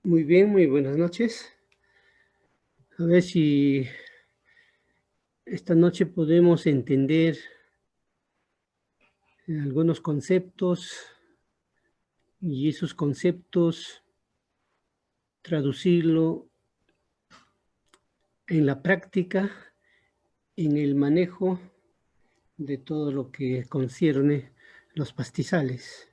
Muy bien, muy buenas noches. A ver si esta noche podemos entender algunos conceptos y esos conceptos traducirlo en la práctica, en el manejo de todo lo que concierne los pastizales.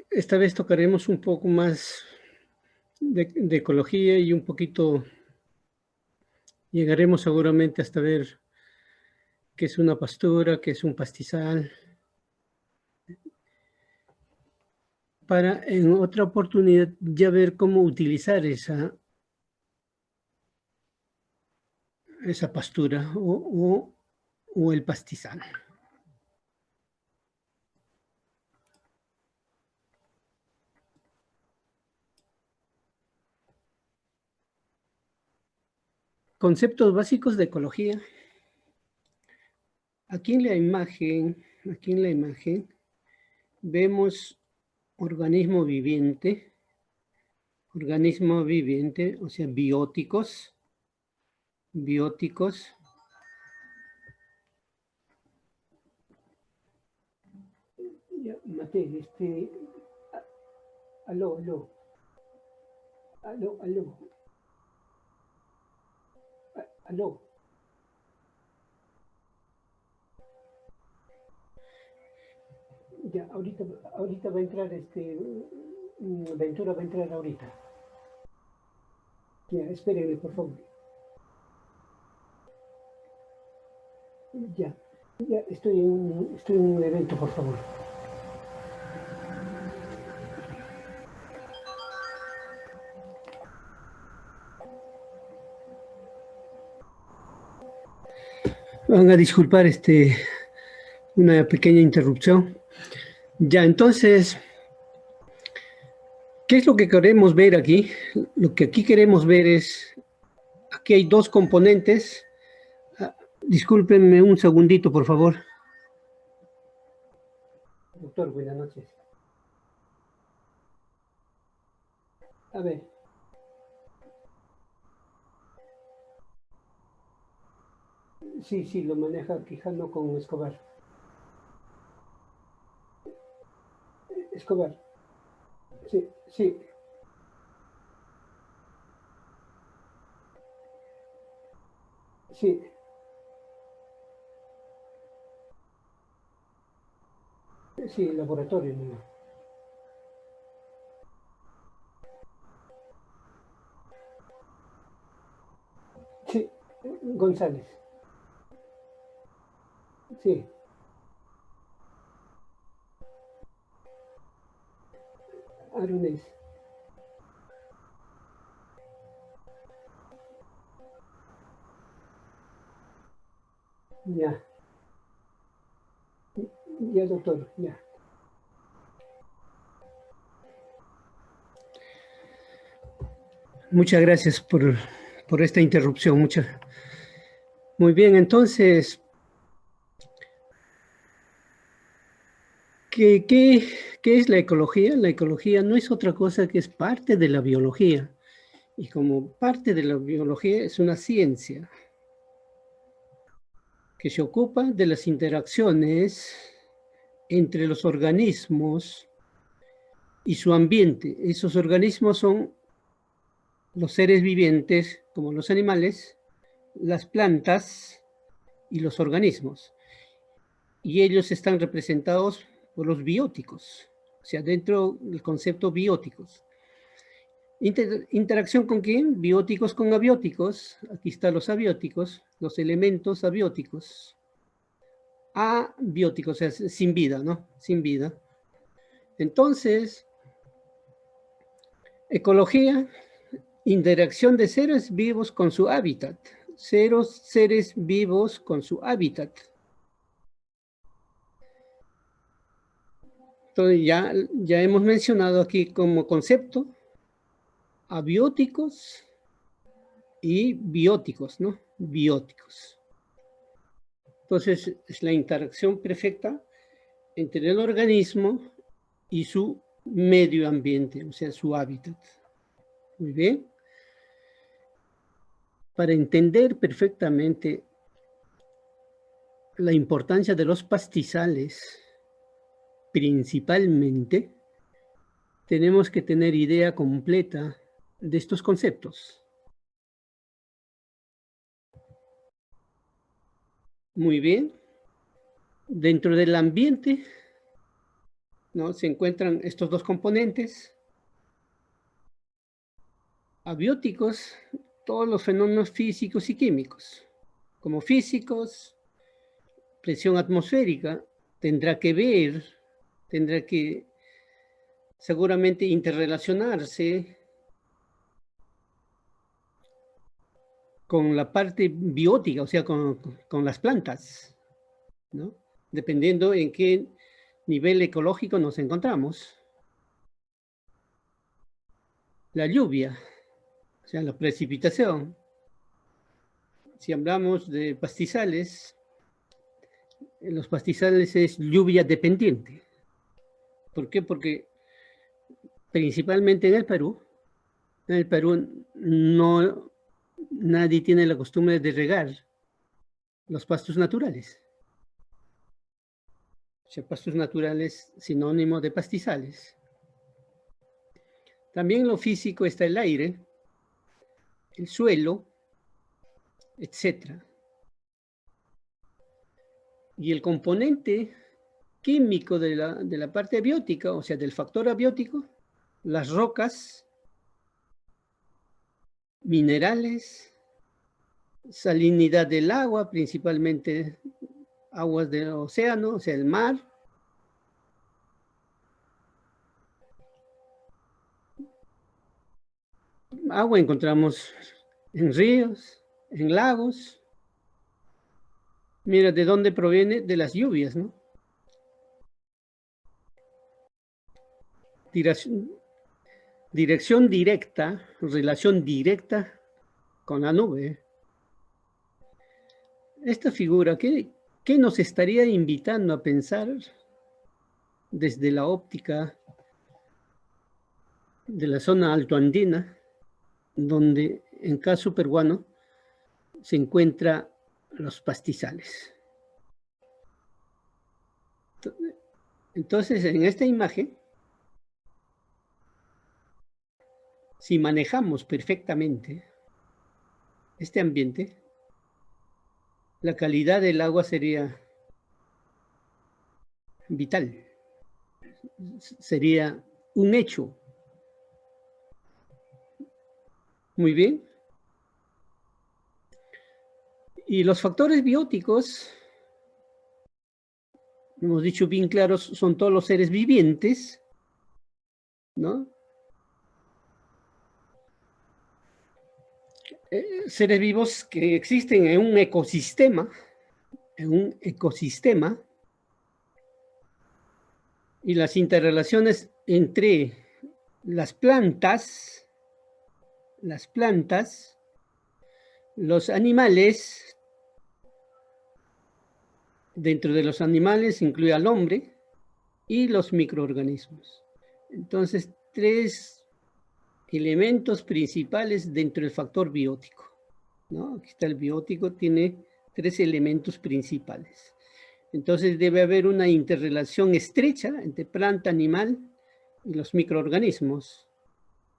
Esta vez tocaremos un poco más de ecología y un poquito llegaremos seguramente hasta ver qué es una pastura, qué es un pastizal, para en otra oportunidad ya ver cómo utilizar esa pastura o el pastizal. Conceptos básicos de ecología. Aquí en la imagen vemos organismo viviente, o sea, bióticos. Ya, Mate, aló. Ya, ahorita va a entrar Ventura va a entrar ahorita. Ya, espérenle, por favor. Ya, estoy en un evento, por favor. Van a disculpar una pequeña interrupción. Ya, entonces, ¿qué es lo que queremos ver aquí? Lo que aquí queremos ver es, aquí hay dos componentes. Discúlpenme un segundito, por favor. Doctor, buenas noches. A ver. Sí, lo maneja Quijano con Escobar. Escobar. Sí. Sí. Sí, laboratorio, ¿no? Sí, González. Sí. Arunes. Ya. Ya, doctor, ya. Muchas gracias por esta interrupción. Muy bien, entonces, ¿qué es la ecología? La ecología no es otra cosa que es parte de la biología. Y como parte de la biología es una ciencia que se ocupa de las interacciones entre los organismos y su ambiente. Esos organismos son los seres vivientes, como los animales, las plantas y los organismos. Y ellos están representados por los bióticos, o sea, dentro del concepto bióticos. ¿Interacción con quién? Bióticos con abióticos. Aquí están los abióticos, los elementos abióticos. Abióticos, o sea, sin vida, ¿no? Sin vida. Entonces, ecología, interacción de seres vivos con su hábitat. Seres vivos con su hábitat. Entonces, ya hemos mencionado aquí como concepto abióticos y bióticos, ¿no? Bióticos. Entonces, es la interacción perfecta entre el organismo y su medio ambiente, o sea, su hábitat. Muy bien. Para entender perfectamente la importancia de los pastizales, principalmente, tenemos que tener idea completa de estos conceptos. Muy bien. Dentro del ambiente, ¿no?, se encuentran estos dos componentes. Abióticos, todos los fenómenos físicos y químicos. Como físicos, presión atmosférica tendrá que seguramente interrelacionarse con la parte biótica, o sea, con las plantas, ¿no? Dependiendo en qué nivel ecológico nos encontramos. La lluvia, o sea, la precipitación. Si hablamos de pastizales, los pastizales es lluvia dependiente. ¿Por qué? Porque principalmente en el Perú no, nadie tiene la costumbre de regar los pastos naturales. O sea, pastos naturales sinónimo de pastizales. También en lo físico está el aire, el suelo, etc. Y el componente químico de la parte abiótica, o sea, del factor abiótico, las rocas, minerales, salinidad del agua, principalmente aguas del océano, o sea, el mar. Agua encontramos en ríos, en lagos. Mira, ¿de dónde proviene? De las lluvias, ¿no? Dirección directa, relación directa con la nube. Esta figura, ¿qué nos estaría invitando a pensar desde la óptica de la zona altoandina, donde en caso peruano se encuentran los pastizales? Entonces, en esta imagen, si manejamos perfectamente este ambiente, la calidad del agua sería vital, sería un hecho. Muy bien. Y los factores bióticos, hemos dicho bien claros, son todos los seres vivientes, ¿no? Seres vivos que existen en un ecosistema, y las interrelaciones entre las plantas, los animales, dentro de los animales incluye al hombre y los microorganismos. Entonces, tres elementos principales dentro del factor biótico, ¿no? Aquí está el biótico, tiene tres elementos principales. Entonces debe haber una interrelación estrecha entre planta, animal y los microorganismos.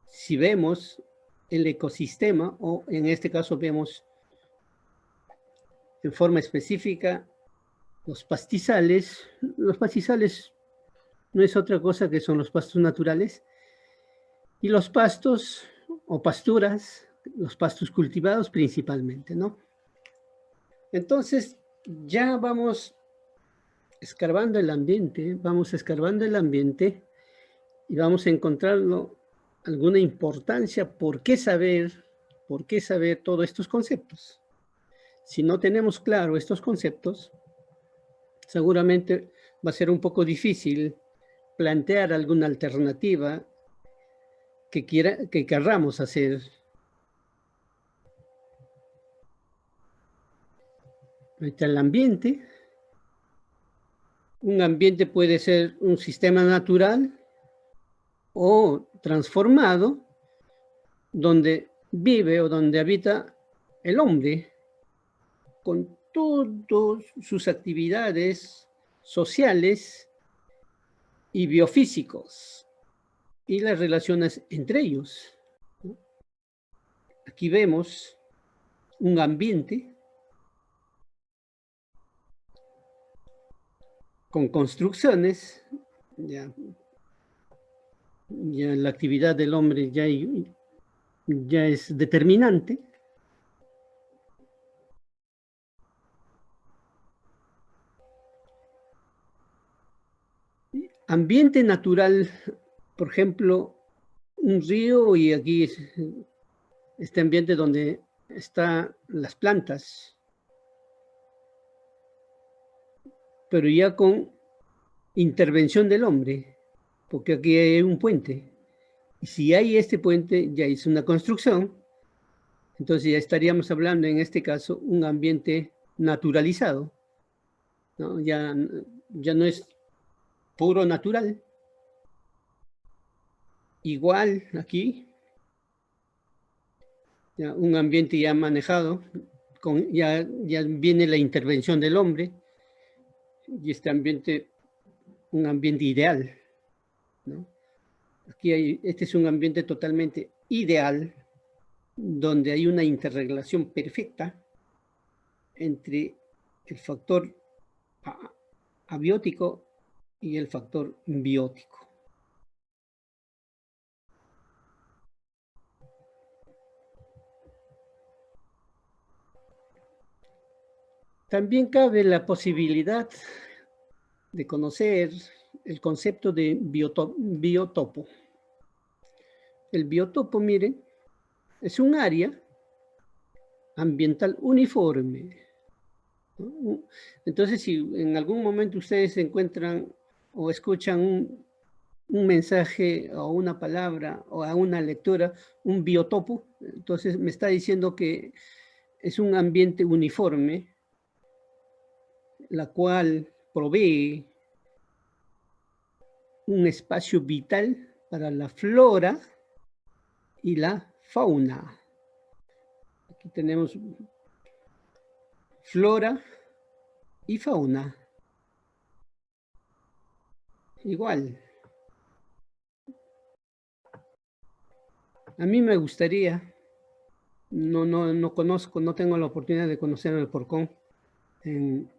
Si vemos el ecosistema, o en este caso vemos en forma específica los pastizales no es otra cosa que son los pastos naturales, y los pastos o pasturas, los pastos cultivados principalmente, ¿no? Entonces, ya vamos escarbando el ambiente, y vamos a encontrarlo alguna importancia. ¿Por qué saber todos estos conceptos? Si no tenemos claro estos conceptos, seguramente va a ser un poco difícil plantear alguna alternativa que querramos hacer. Ahí está el ambiente. Un ambiente puede ser un sistema natural o transformado, donde vive o donde habita el hombre, con todas sus actividades sociales y biofísicos, y las relaciones entre ellos. Aquí vemos un ambiente con construcciones, ya la actividad del hombre ya es determinante. Ambiente natural, por ejemplo, un río, y aquí es este ambiente donde están las plantas, pero ya con intervención del hombre, porque aquí hay un puente. Y si hay este puente, ya es una construcción, entonces ya estaríamos hablando en este caso un ambiente naturalizado, ¿no? Ya no es puro natural. Igual aquí, ya un ambiente ya manejado, ya viene la intervención del hombre, y este ambiente, un ambiente ideal, ¿no? Aquí este es un ambiente totalmente ideal, donde hay una interrelación perfecta entre el factor abiótico y el factor biótico. También cabe la posibilidad de conocer el concepto de biotopo. El biotopo, miren, es un área ambiental uniforme, ¿no? Entonces, si en algún momento ustedes encuentran o escuchan un mensaje o una palabra o a una lectura, un biotopo, entonces me está diciendo que es un ambiente uniforme, la cual provee un espacio vital para la flora y la fauna. Aquí tenemos flora y fauna. Igual. A mí me gustaría, no conozco, no tengo la oportunidad de conocer el Porcón en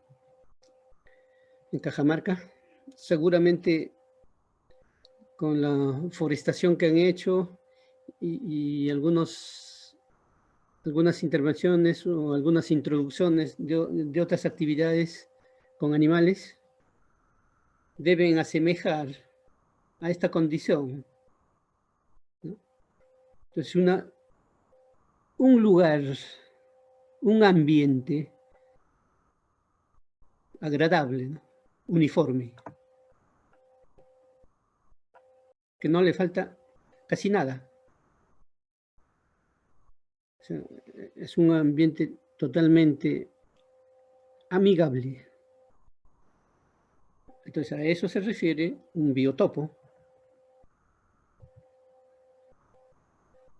Cajamarca. Seguramente con la forestación que han hecho y algunas intervenciones o algunas introducciones de otras actividades con animales, deben asemejar a esta condición, ¿no? Entonces, un lugar, un ambiente agradable, ¿no? Uniforme, que no le falta casi nada. O sea, es un ambiente totalmente amigable. Entonces, a eso se refiere un biotopo.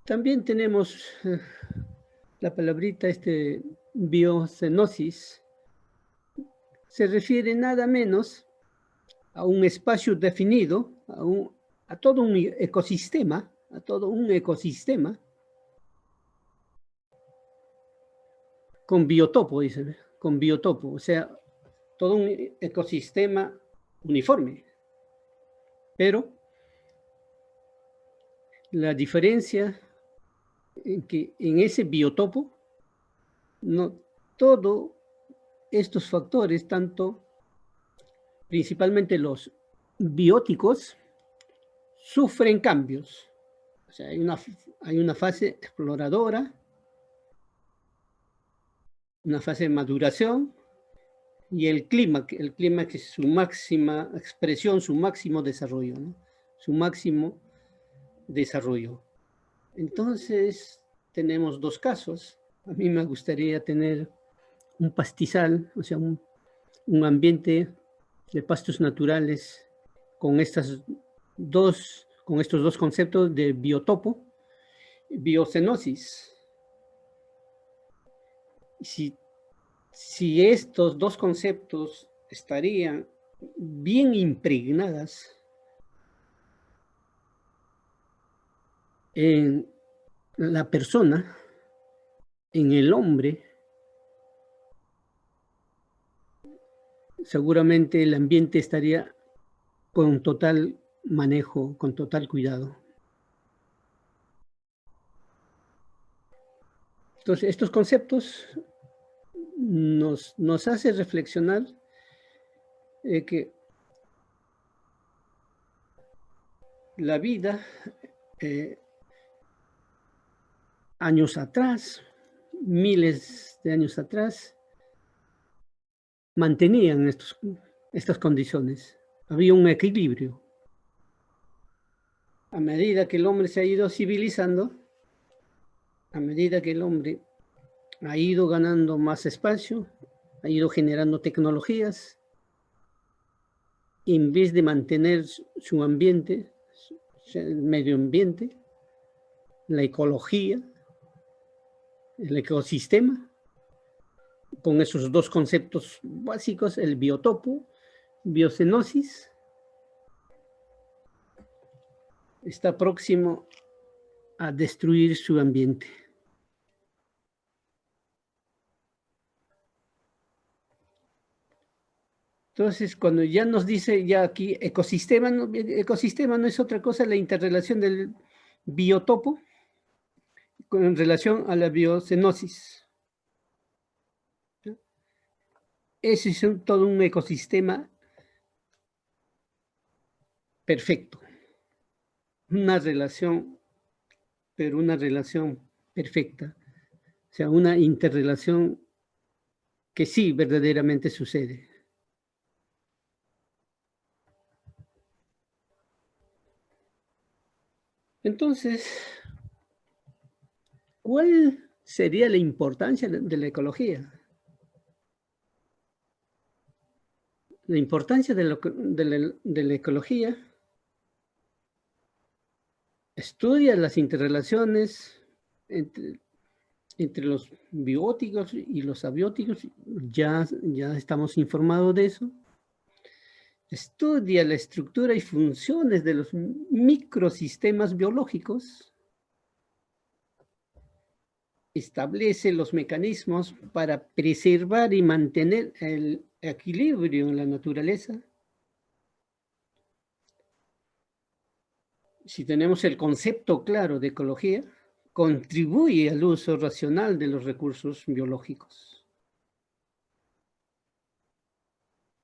También tenemos la palabrita biocenosis. Se refiere nada menos a un espacio definido, a todo un ecosistema, con biotopo, dicen, con biotopo, o sea, todo un ecosistema uniforme. Pero la diferencia en que en ese biotopo, no todos estos factores, principalmente los bióticos, sufren cambios. O sea, hay una fase exploradora, una fase de maduración, y el clima que es su máxima expresión, su máximo desarrollo, ¿no? Su máximo desarrollo. Entonces, tenemos dos casos. A mí me gustaría tener un pastizal, o sea, un ambiente de pastos naturales con estos dos conceptos de biotopo, biocenosis. Si estos dos conceptos estarían bien impregnadas en la persona, en el hombre, seguramente el ambiente estaría con total manejo, con total cuidado. Entonces, estos conceptos nos hacen reflexionar que la vida, años atrás, miles de años atrás, mantenían estas condiciones. Había un equilibrio. A medida que el hombre se ha ido civilizando, a medida que el hombre ha ido ganando más espacio, ha ido generando tecnologías, en vez de mantener su ambiente, el medio ambiente, la ecología, el ecosistema, con esos dos conceptos básicos, el biotopo, biocenosis, está próximo a destruir su ambiente. Entonces, cuando ya nos dice ya aquí ecosistema no es otra cosa la interrelación del biotopo en relación a la biocenosis. Ese es todo un ecosistema perfecto. Una relación, pero una relación perfecta. O sea, una interrelación que sí verdaderamente sucede. Entonces, ¿cuál sería la importancia de la ecología? La importancia de la ecología estudia las interrelaciones entre los bióticos y los abióticos, ya estamos informados de eso. Estudia la estructura y funciones de los microsistemas biológicos. Establece los mecanismos para preservar y mantener el equilibrio en la naturaleza. Si tenemos el concepto claro de ecología, contribuye al uso racional de los recursos biológicos.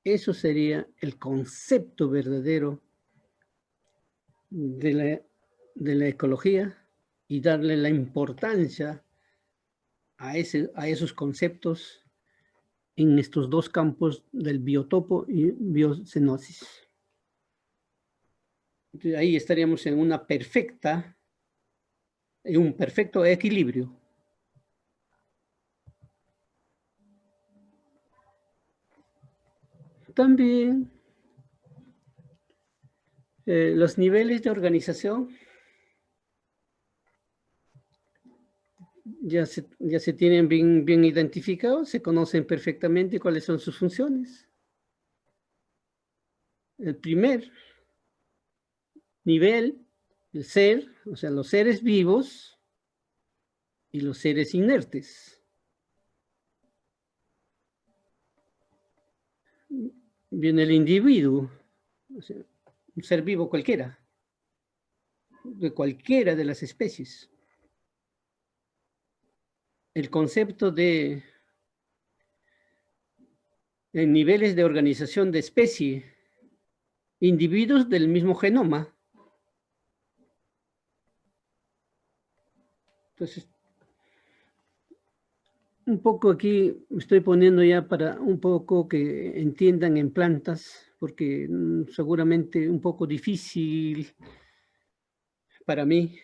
Eso sería el concepto verdadero de la ecología y darle la importancia a esos conceptos en estos dos campos del biotopo y biocenosis. Entonces, ahí estaríamos en un perfecto equilibrio. También los niveles de organización ya se tienen bien identificados, se conocen perfectamente cuáles son sus funciones. El primer nivel, el ser, o sea, los seres vivos y los seres inertes. Viene el individuo, o sea, un ser vivo cualquiera, de cualquiera de las especies. El concepto de niveles de organización de especie, individuos del mismo genoma. Entonces, un poco aquí estoy poniendo ya para un poco que entiendan en plantas, porque seguramente un poco difícil para mí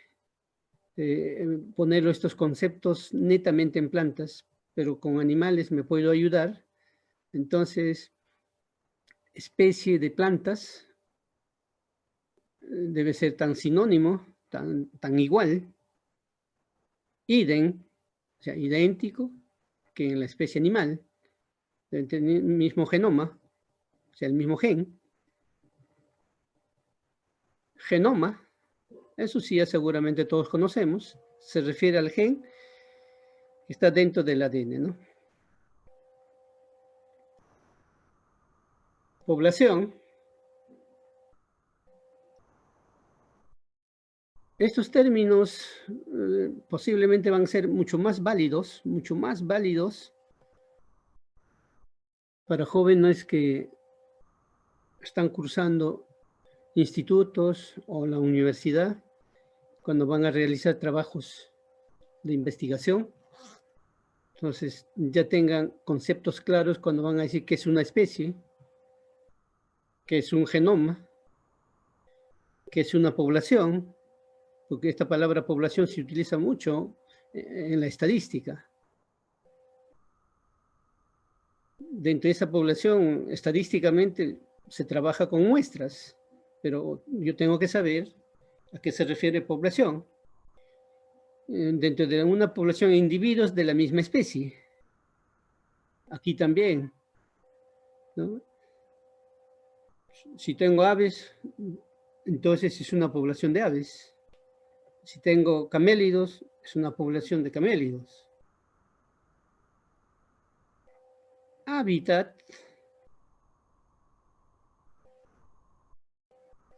poner estos conceptos netamente en plantas, pero con animales me puedo ayudar. Entonces, especie de plantas debe ser tan sinónimo, tan igual, o sea, idéntico, que en la especie animal, deben tener el mismo genoma, o sea, el mismo gen. Genoma, eso sí ya seguramente todos conocemos, se refiere al gen que está dentro del ADN, ¿no? Población. Estos términos posiblemente van a ser mucho más válidos para jóvenes que están cursando institutos o la universidad cuando van a realizar trabajos de investigación. Entonces ya tengan conceptos claros cuando van a decir qué es una especie, qué es un genoma, qué es una población, porque esta palabra población se utiliza mucho en la estadística. Dentro de esa población, estadísticamente, se trabaja con muestras, pero yo tengo que saber a qué se refiere población. Dentro de una población de individuos de la misma especie. Aquí también, ¿no? Si tengo aves, entonces es una población de aves. Si tengo camélidos, es una población de camélidos. Hábitat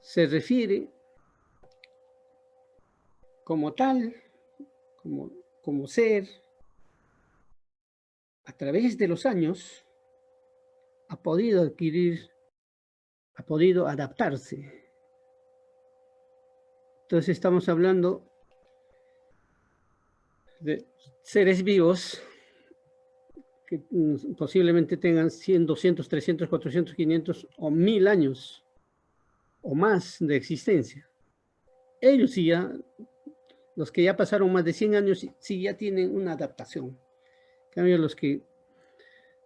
se refiere como tal, como ser, a través de los años, ha podido adaptarse. Entonces estamos hablando de seres vivos que posiblemente tengan 100, 200, 300, 400, 500 o 1000 años o más de existencia. Ellos sí ya, los que ya pasaron más de 100 años, sí ya tienen una adaptación. En cambio, los que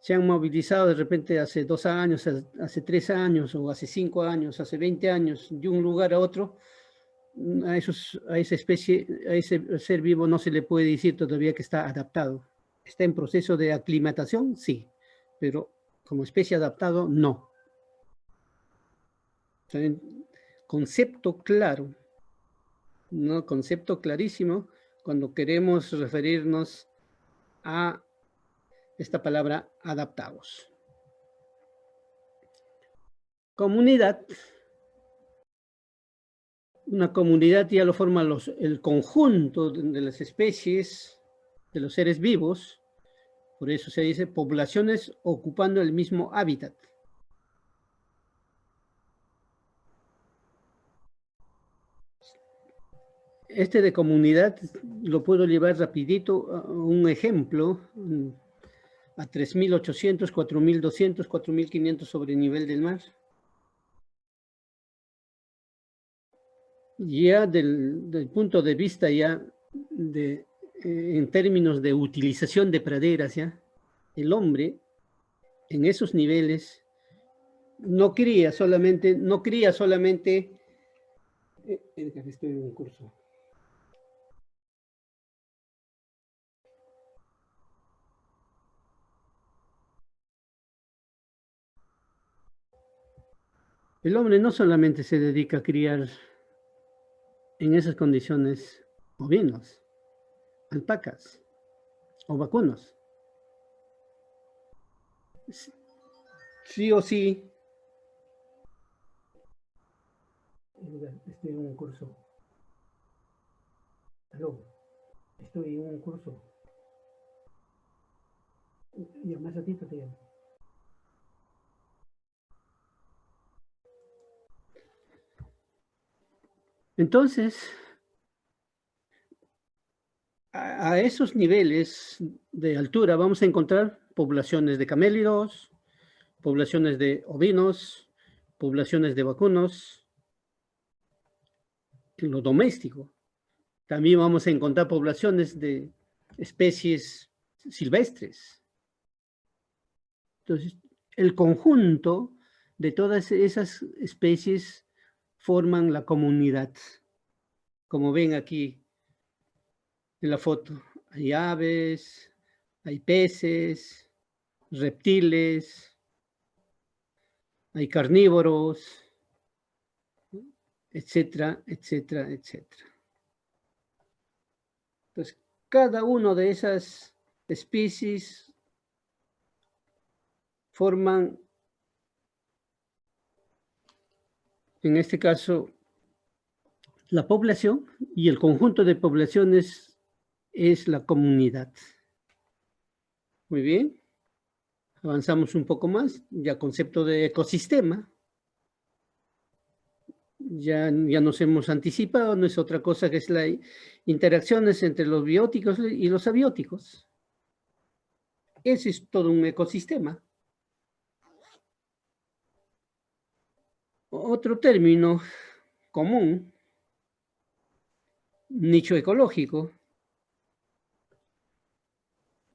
se han movilizado de repente hace 2 años, hace 3 años, o hace 5 años, hace 20 años, de un lugar a otro, a esa especie, a ese ser vivo no se le puede decir todavía que está adaptado. ¿Está en proceso de aclimatación? Sí, pero como especie adaptado, no. Concepto claro, ¿no? Concepto clarísimo cuando queremos referirnos a esta palabra adaptados. Comunidad. Una comunidad ya lo forma el conjunto de las especies, de los seres vivos, por eso se dice poblaciones ocupando el mismo hábitat. Este de comunidad lo puedo llevar rapidito a un ejemplo, a 3.800, 4.200, 4.500 sobre el nivel del mar. Ya del punto de vista ya en términos de utilización de praderas, ya, el hombre en esos niveles no cría solamente, estoy en un curso. El hombre no solamente se dedica a criar en esas condiciones bovinos, alpacas o vacunos. Sí o sí, estoy en un curso. Aló, estoy en un curso. Y más ratito te llamo. Entonces, a esos niveles de altura vamos a encontrar poblaciones de camélidos, poblaciones de ovinos, poblaciones de vacunos, en lo doméstico. También vamos a encontrar poblaciones de especies silvestres. Entonces, el conjunto de todas esas especies forman la comunidad. Como ven aquí en la foto, hay aves, hay peces, reptiles, hay carnívoros, etcétera, etcétera, etcétera. Entonces, cada una de esas especies forman, en este caso, la población, y el conjunto de poblaciones es la comunidad. Muy bien, avanzamos un poco más, ya concepto de ecosistema. Ya nos hemos anticipado, no es otra cosa que es las interacciones entre los bióticos y los abióticos. Ese es todo un ecosistema. Otro término común, nicho ecológico.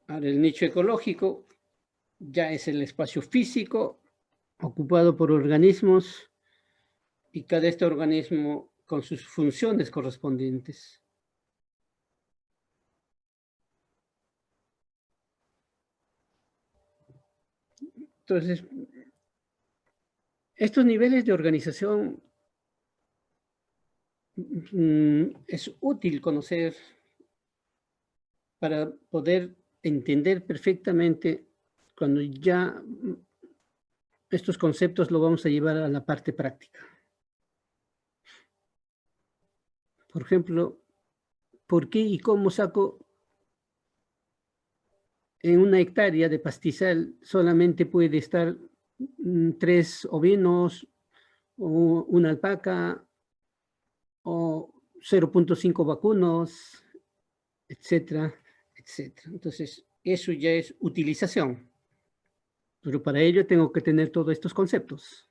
Ahora, el nicho ecológico ya es el espacio físico ocupado por organismos y cada este organismo con sus funciones correspondientes. Entonces, estos niveles de organización es útil conocer para poder entender perfectamente cuando ya estos conceptos lo vamos a llevar a la parte práctica. Por ejemplo, ¿por qué y cómo saco en una hectárea de pastizal solamente puede estar 3 ovinos o una alpaca o 0.5 vacunos, etcétera, etcétera? Entonces, eso ya es utilización. Pero para ello tengo que tener todos estos conceptos.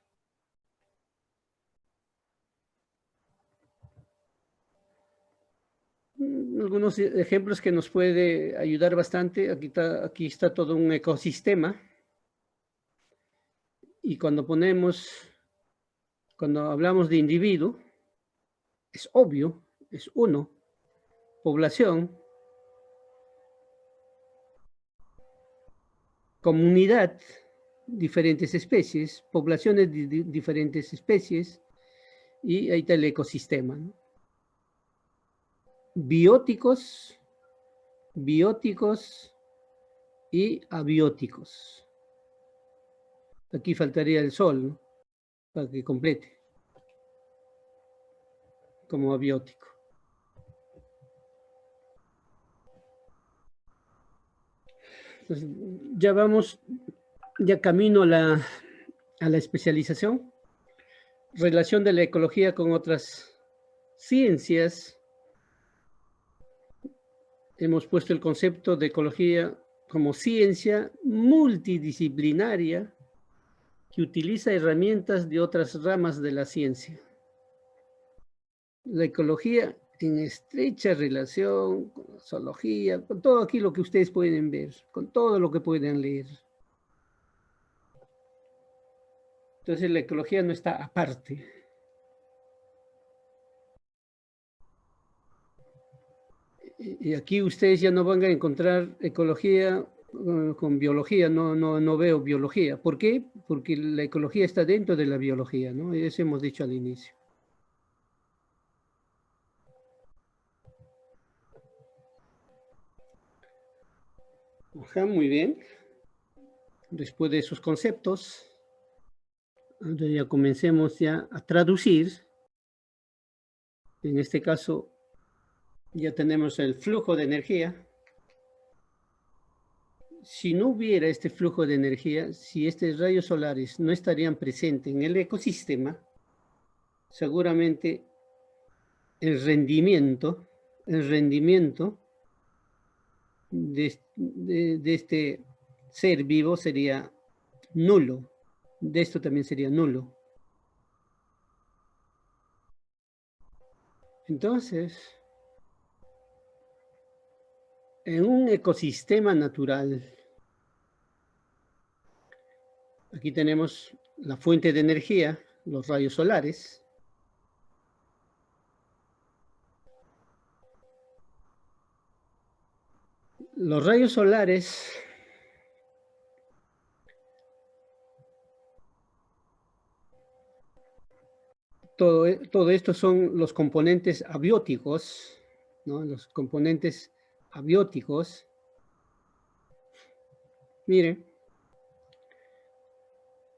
Algunos ejemplos que nos puede ayudar bastante. Aquí está todo un ecosistema. Y cuando hablamos de individuo, es obvio, es uno. Población, comunidad, diferentes especies, poblaciones de diferentes especies, y ahí está el ecosistema, ¿no? Bióticos y abióticos. Aquí faltaría el sol, ¿no? Para que complete como abiótico. Entonces, ya vamos, ya camino a la especialización. Relación de la ecología con otras ciencias. Hemos puesto el concepto de ecología como ciencia multidisciplinaria que utiliza herramientas de otras ramas de la ciencia. La ecología en estrecha relación con la zoología, con todo aquí lo que ustedes pueden ver, con todo lo que pueden leer. Entonces la ecología no está aparte. Y aquí ustedes ya no van a encontrar ecología con biología, no veo biología. ¿Por qué? Porque la ecología está dentro de la biología, ¿no? Eso hemos dicho al inicio. Ajá, muy bien. Después de esos conceptos, ya comencemos ya a traducir. En este caso, ya tenemos el flujo de energía. Si no hubiera este flujo de energía, si estos rayos solares no estarían presentes en el ecosistema, seguramente el rendimiento de este ser vivo sería nulo. De esto también sería nulo. Entonces, En un ecosistema natural, aquí tenemos la fuente de energía, los rayos solares. Los rayos solares todo esto son los componentes abióticos, ¿no? Los componentes abióticos. Miren,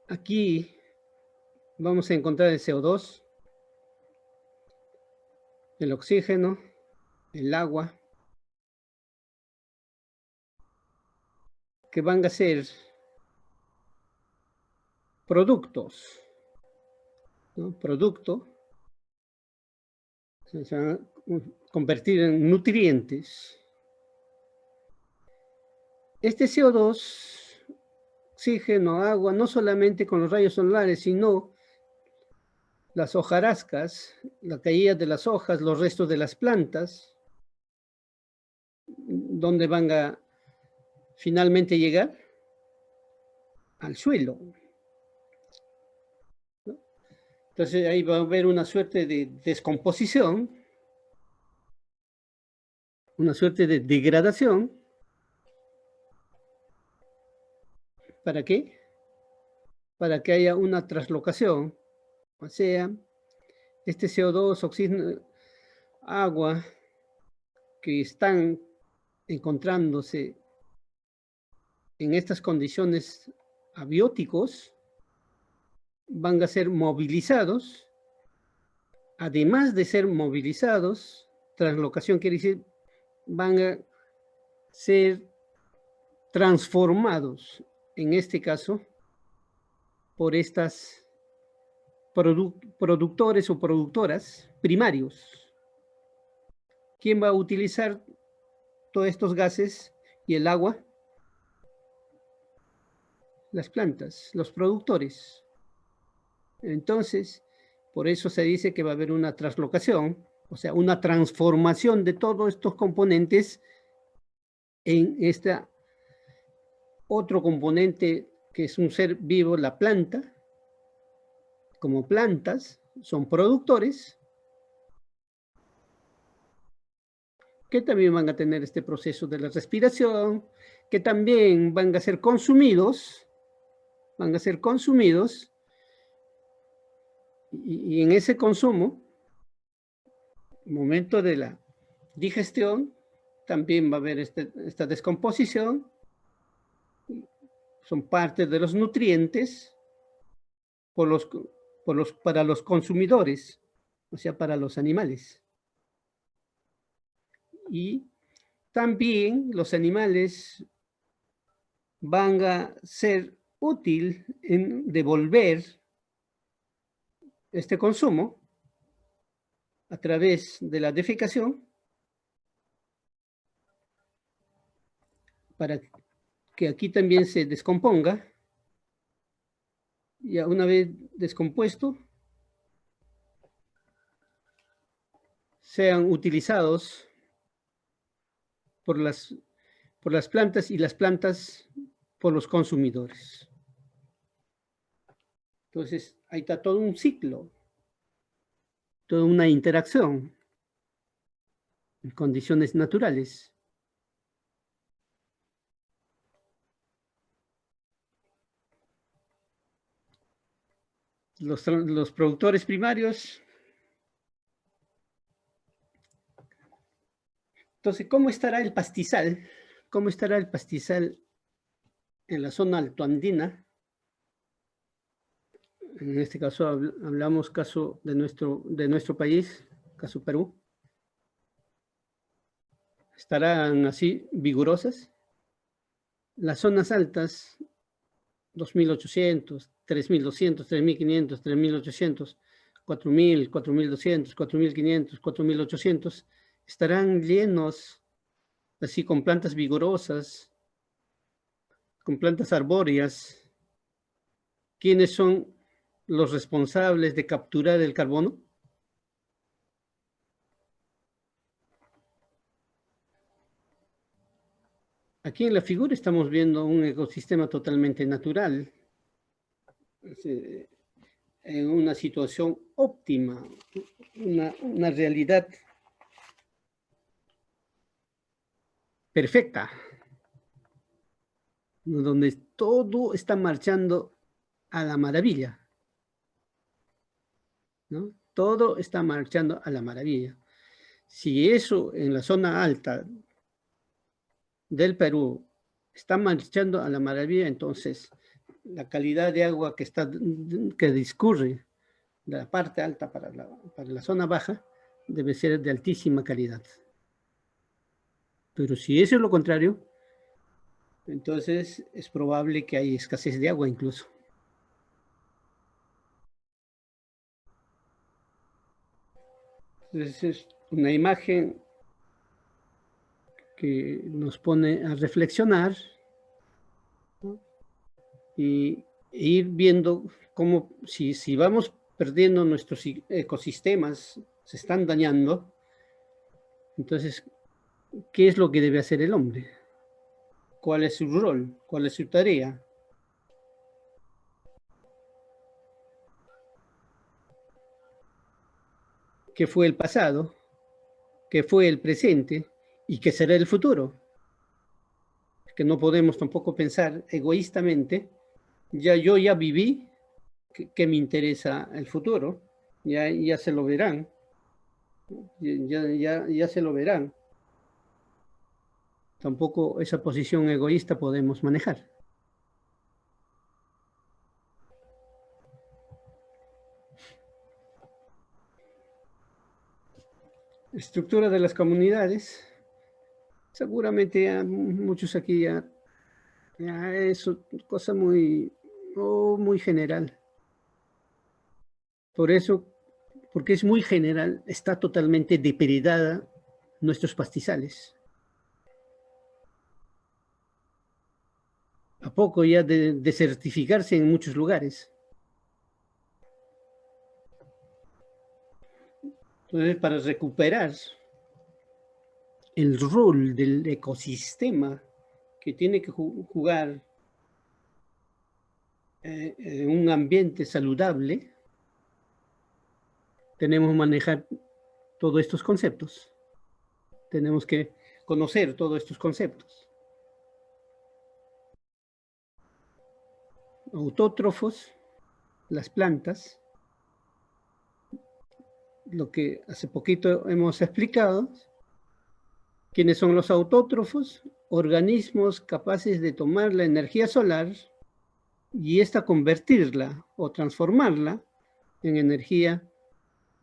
aquí vamos a encontrar el CO2, el oxígeno, el agua, que van a ser productos, ¿no? Producto, se van a convertir en nutrientes. Este CO2, oxígeno, agua, no solamente con los rayos solares, sino las hojarascas, la caída de las hojas, los restos de las plantas, ¿dónde van a finalmente llegar? Al suelo, ¿no? Entonces ahí va a haber una suerte de descomposición, una suerte de degradación. ¿Para qué? Para que haya una traslocación, o sea, este CO2, oxígeno, agua, que están encontrándose en estas condiciones abióticos, van a ser movilizados. Además de ser movilizados, translocación quiere decir, van a ser transformados, en este caso, por estas productores o productoras primarios. ¿Quién va a utilizar todos estos gases y el agua? Las plantas, los productores. Entonces, por eso se dice que va a haber una translocación, o sea, una transformación de todos estos componentes en este otro componente que es un ser vivo, la planta. Como plantas, son productores que también van a tener este proceso de la respiración, que también van a ser consumidos, y en ese consumo, momento de la digestión, también va a haber esta descomposición, son parte de los nutrientes para los consumidores, o sea, para los animales. Y también los animales van a ser útil en devolver este consumo a través de la defecación para que aquí también se descomponga. Y una vez descompuesto, sean utilizados por las plantas y las plantas por los consumidores. Entonces, ahí está todo un ciclo, toda una interacción en condiciones naturales. Los productores primarios. Entonces, ¿cómo estará el pastizal? ¿Cómo estará el pastizal en la zona altoandina? En este caso hablamos caso de nuestro país, caso Perú. ¿Estarán así vigorosas? Las zonas altas, 2.800, 3.200, 3.500, 3.800, 4.000, 4.200, 4.500, 4.800, estarán llenos así con plantas vigorosas, con plantas arbóreas. ¿Quiénes son los responsables de capturar el carbono? Aquí en la figura estamos viendo un ecosistema totalmente natural, en una situación óptima, una realidad perfecta, donde todo está marchando a la maravilla, ¿no? Todo está marchando a la maravilla. Si eso en la zona alta del Perú está marchando a la maravilla, entonces la calidad de agua que discurre de la parte alta para la zona baja debe ser de altísima calidad. Pero si eso es lo contrario, entonces es probable que hay escasez de agua incluso. Entonces es una imagen que nos pone a reflexionar, ¿no? Y ir viendo cómo si vamos perdiendo nuestros ecosistemas, se están dañando, entonces, ¿qué es lo que debe hacer el hombre? ¿Cuál es su rol? ¿Cuál es su tarea? ¿Qué fue el pasado? ¿Qué fue el presente? ¿Y qué será el futuro? Que no podemos tampoco pensar egoístamente, yo ya viví, ¿qué me interesa el futuro? Ya se lo verán, ya se lo verán. Tampoco esa posición egoísta podemos manejar. Estructura de las comunidades. Seguramente ya muchos aquí ya es cosa muy general. Por eso, porque es muy general, está totalmente depredada nuestros pastizales. A poco ya de desertificarse en muchos lugares. Entonces, para recuperar el rol del ecosistema que tiene que jugar en un ambiente saludable, tenemos que manejar todos estos conceptos. Tenemos que conocer todos estos conceptos. Autótrofos, las plantas, lo que hace poquito hemos explicado. ¿Quiénes son los autótrofos? Organismos capaces de tomar la energía solar y esta convertirla o transformarla en energía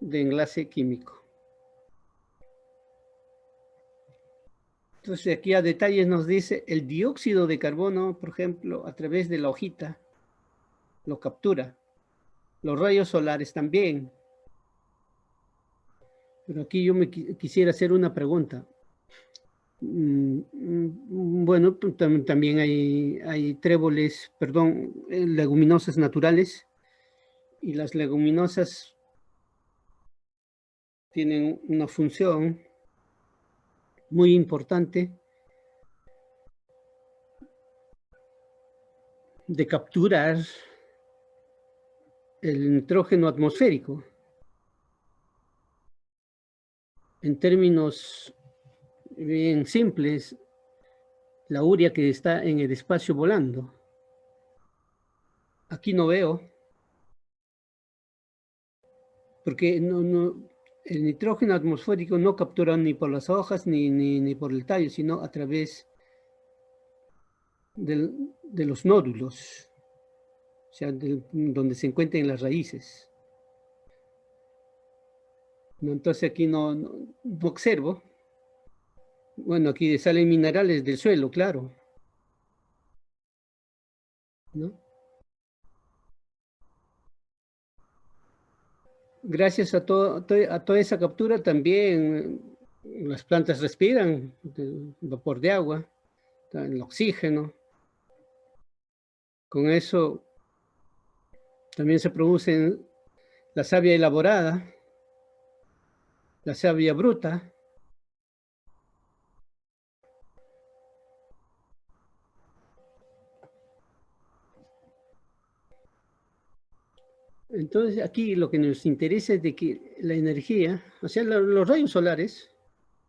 de enlace químico. Entonces aquí a detalles nos dice el dióxido de carbono, por ejemplo, a través de la hojita, lo captura. Los rayos solares también. Pero aquí yo me quisiera hacer una pregunta. Bueno, también hay tréboles, perdón, leguminosas naturales, y las leguminosas tienen una función muy importante de capturar el nitrógeno atmosférico. En términos bien simples, la urea que está en el espacio volando. Aquí no veo, porque el nitrógeno atmosférico no captura ni por las hojas ni por el tallo, sino a través de los nódulos, o sea, donde se encuentran las raíces. Entonces aquí no observo. Bueno, aquí salen minerales del suelo, claro, ¿no? Gracias a toda esa captura también las plantas respiran el vapor de agua, el oxígeno. Con eso también se produce la savia elaborada, la savia bruta. Entonces, aquí lo que nos interesa es de que la energía, o sea, los rayos solares,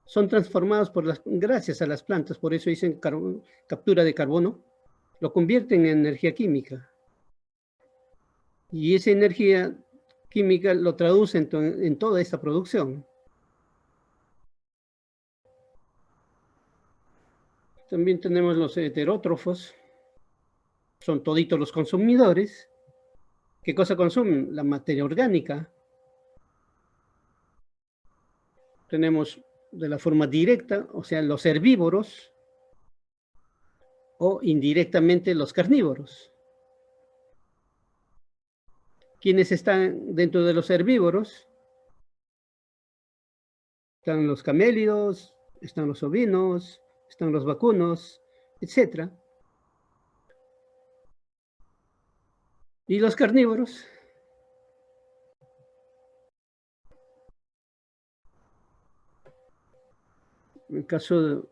son transformados gracias a las plantas, por eso dicen captura de carbono, lo convierten en energía química. Y esa energía química lo traduce en toda esta producción. También tenemos los heterótrofos, son toditos los consumidores. ¿Qué cosa consumen? La materia orgánica. Tenemos de la forma directa, o sea, los herbívoros, o indirectamente los carnívoros. ¿Quiénes están dentro de los herbívoros? Están los camélidos, están los ovinos, están los vacunos, etc. ¿Y los carnívoros? En el caso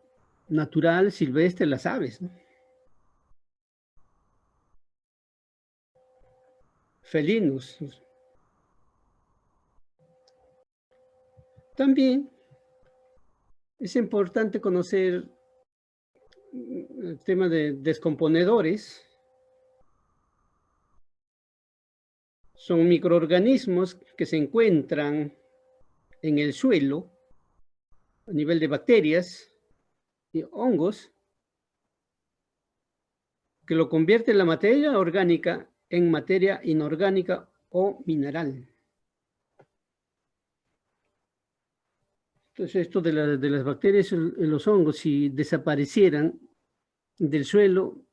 natural, silvestre, las aves, ¿no? Felinos. También es importante conocer el tema de descomponedores. Son microorganismos que se encuentran en el suelo a nivel de bacterias y hongos que lo convierte la materia orgánica en materia inorgánica o mineral. Entonces, esto de las bacterias y los hongos, si desaparecieran del suelo,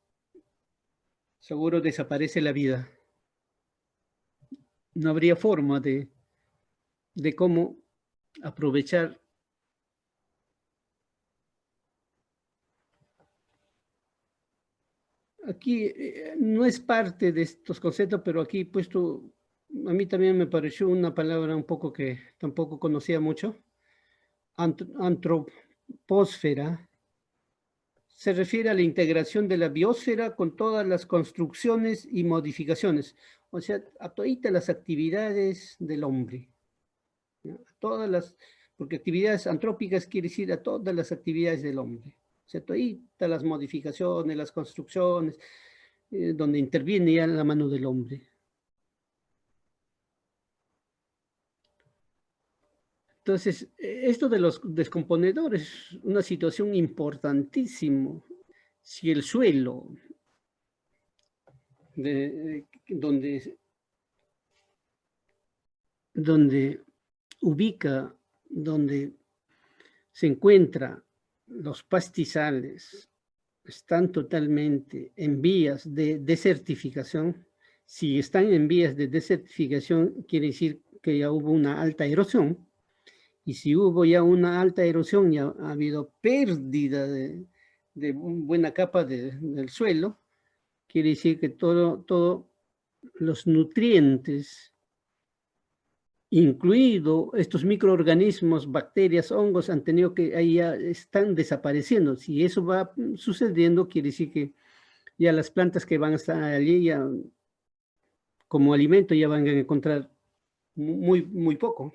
seguro desaparece la vida. No habría forma de cómo aprovechar. Aquí no es parte de estos conceptos, pero aquí puesto, a mí también me pareció una palabra un poco que tampoco conocía mucho. Antropósfera se refiere a la integración de la biosfera con todas las construcciones y modificaciones, o sea, a todas las actividades del hombre, ¿no? Porque actividades antrópicas quiere decir a todas las actividades del hombre, o sea, todas las modificaciones, las construcciones, donde interviene ya la mano del hombre. Entonces, esto de los descomponedores es una situación importantísima. Si el suelo donde ubica, donde se encuentran los pastizales, están totalmente en vías de desertificación. Si están en vías de desertificación, quiere decir que ya hubo una alta erosión. Y si hubo ya una alta erosión, ya ha habido pérdida de una buena capa del suelo, quiere decir que todos los nutrientes, incluido estos microorganismos, bacterias, hongos, han tenido que, ahí ya están desapareciendo. Si eso va sucediendo, quiere decir que ya las plantas que van a estar allí ya como alimento ya van a encontrar muy poco.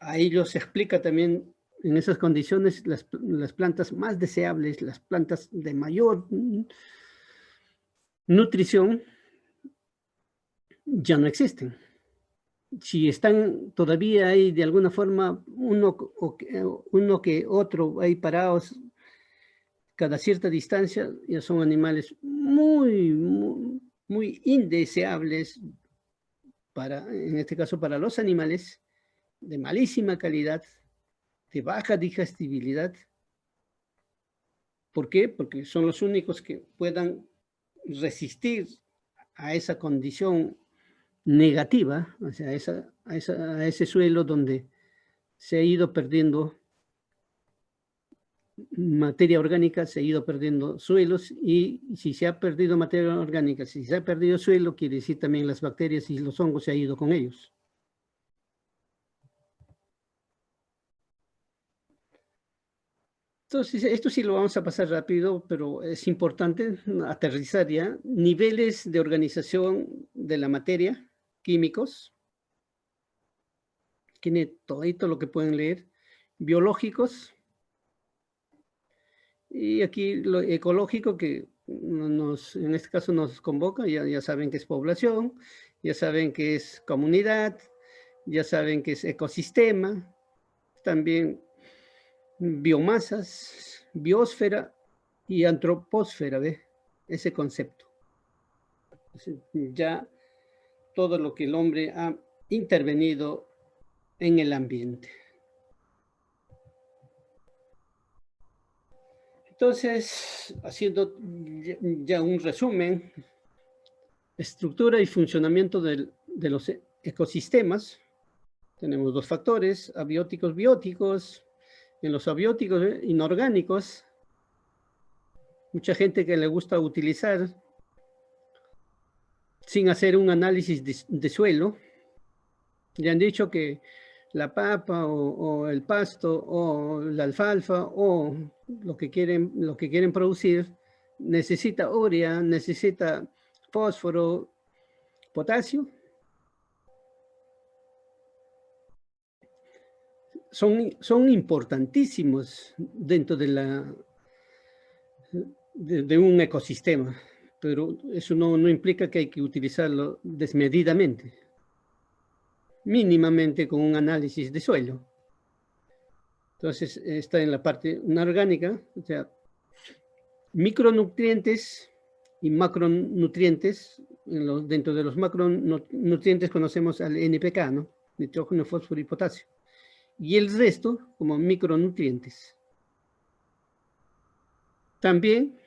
Ahí se explica también en esas condiciones las plantas más deseables, las plantas de mayor nutrición ya no existen. Si están todavía ahí de alguna forma uno que otro ahí parados cada cierta distancia, ya son animales muy indeseables en este caso para los animales, de malísima calidad, de baja digestibilidad. ¿Por qué? Porque son los únicos que puedan resistir a esa condición negativa, o sea, a ese suelo donde se ha ido perdiendo materia orgánica, se ha ido perdiendo suelos, y si se ha perdido materia orgánica, si se ha perdido suelo, quiere decir también las bacterias y los hongos se han ido con ellos. Entonces, esto sí lo vamos a pasar rápido, pero es importante aterrizar ya niveles de organización de la materia, químicos, tiene todito lo que pueden leer, biológicos, y aquí lo ecológico que en este caso nos convoca, ya saben que es población, ya saben que es comunidad, ya saben que es ecosistema, también biomasas, biosfera y antroposfera, ¿ve? Ese concepto. Ya todo lo que el hombre ha intervenido en el ambiente. Entonces, haciendo ya un resumen, estructura y funcionamiento de los ecosistemas, tenemos dos factores, abióticos, bióticos. En los abióticos inorgánicos, mucha gente que le gusta utilizar sin hacer un análisis de suelo, le han dicho que la papa o el pasto o la alfalfa o lo que quieren producir necesita urea, necesita fósforo, potasio. Son importantísimos dentro de un ecosistema, pero eso no implica que hay que utilizarlo desmedidamente, mínimamente con un análisis de suelo. Entonces está en la parte inorgánica, o sea, micronutrientes y macronutrientes. Dentro de los macronutrientes conocemos al NPK, ¿no? Nitrógeno, fósforo y potasio. Y el resto como micronutrientes. También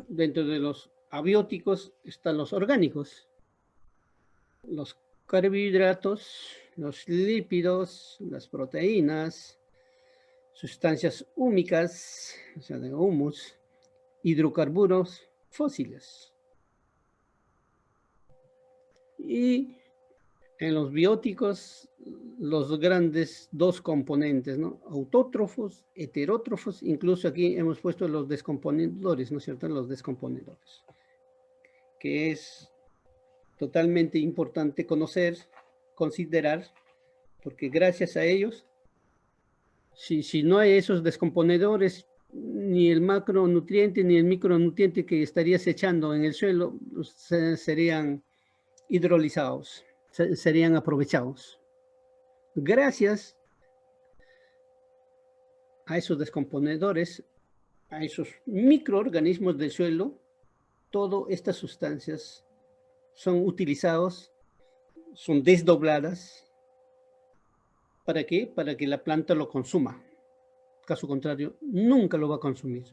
dentro de los abióticos están los orgánicos, los carbohidratos, los lípidos, las proteínas, sustancias húmicas, o sea, de humus, hidrocarburos fósiles. Y en los bióticos, los grandes dos componentes, ¿no? Autótrofos, heterótrofos, incluso aquí hemos puesto los descomponedores, ¿no es cierto? Los descomponedores, que es totalmente importante conocer, considerar, porque gracias a ellos, si no hay esos descomponedores, ni el macronutriente ni el micronutriente que estarías echando en el suelo serían hidrolizados, serían aprovechados. Gracias a esos descomponedores, a esos microorganismos del suelo, todas estas sustancias son utilizados, son desdobladas. ¿Para qué? Para que la planta lo consuma. Caso contrario, nunca lo va a consumir.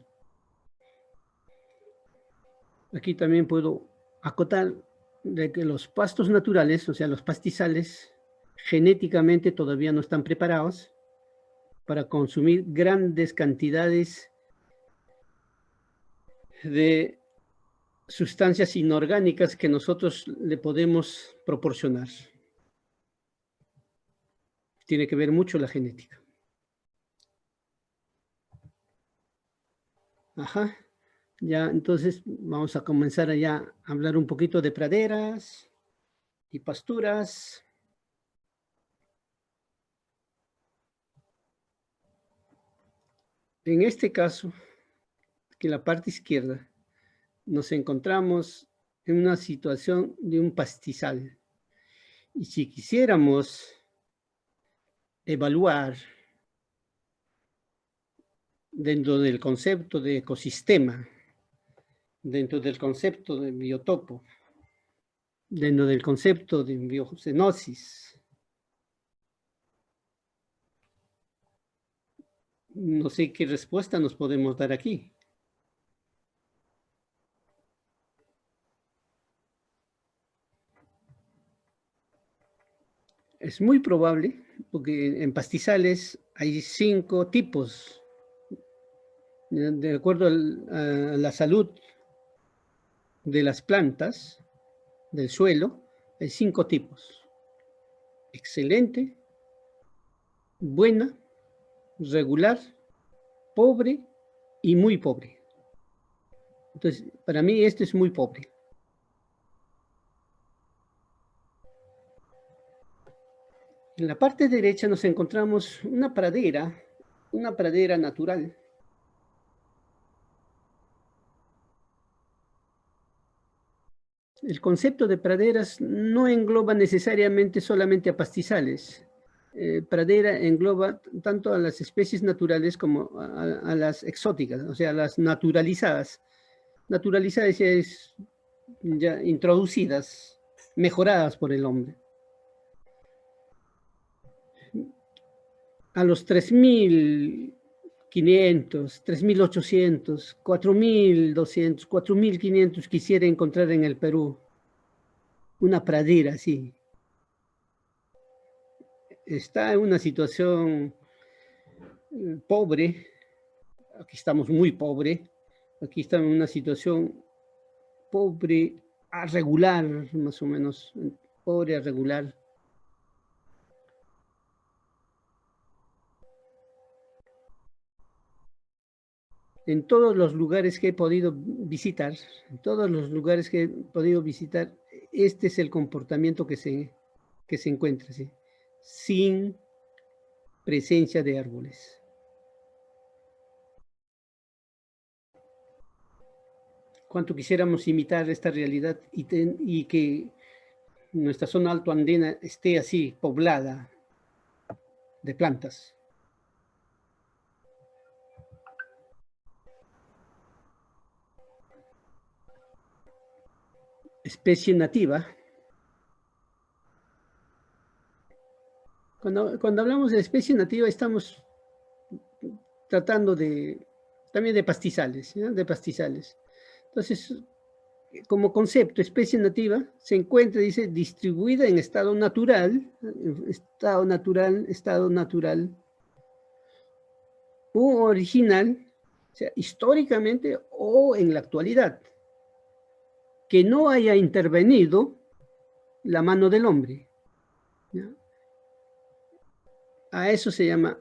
Aquí también puedo acotar de que los pastos naturales, o sea, los pastizales, genéticamente todavía no están preparados para consumir grandes cantidades de sustancias inorgánicas que nosotros le podemos proporcionar. Tiene que ver mucho la genética. Ajá. Ya, entonces vamos a comenzar a hablar un poquito de praderas y pasturas. En este caso, que en la parte izquierda, nos encontramos en una situación de un pastizal. Y si quisiéramos evaluar dentro del concepto de ecosistema, dentro del concepto de biotopo, dentro del concepto de biocenosis, no sé qué respuesta nos podemos dar aquí. Es muy probable, porque en pastizales hay 5 tipos, de acuerdo a la salud de las plantas, del suelo, hay 5 tipos. Excelente, buena, regular, pobre y muy pobre. Entonces, para mí este es muy pobre. En la parte derecha nos encontramos una pradera natural. El concepto de praderas no engloba necesariamente solamente a pastizales. Pradera engloba tanto a las especies naturales como a las exóticas, o sea, a las naturalizadas. Naturalizadas es ya introducidas, mejoradas por el hombre. A los 3.500, 3.800, 4.200, 4.500 quisiera encontrar en el Perú una pradera así. Está en una situación pobre, aquí estamos muy pobre, aquí estamos en una situación pobre a regular, más o menos, pobre a regular. En todos los lugares que he podido visitar, este es el comportamiento que se encuentra, ¿sí? Sin presencia de árboles. Cuánto quisiéramos imitar esta realidad y que nuestra zona alto andina esté así, poblada de plantas. Especie nativa. Cuando hablamos de especie nativa estamos tratando también de pastizales, ¿no? De pastizales. Entonces, como concepto, especie nativa se encuentra, dice, distribuida en estado natural u original, o sea, históricamente o en la actualidad, que no haya intervenido la mano del hombre, ¿no? A eso se llama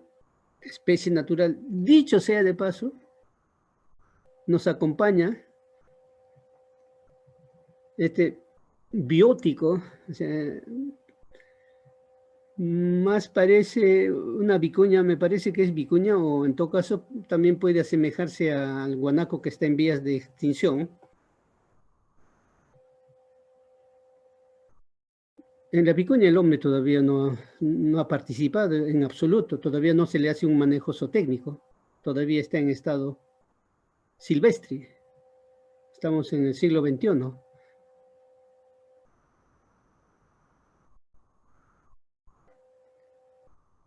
especie natural. Dicho sea de paso, nos acompaña este biótico, o sea, más parece una vicuña, me parece que es vicuña, o en todo caso también puede asemejarse al guanaco que está en vías de extinción. En la vicuña el hombre todavía no ha participado en absoluto, todavía no se le hace un manejo zootécnico, todavía está en estado silvestre, estamos en el siglo XXI.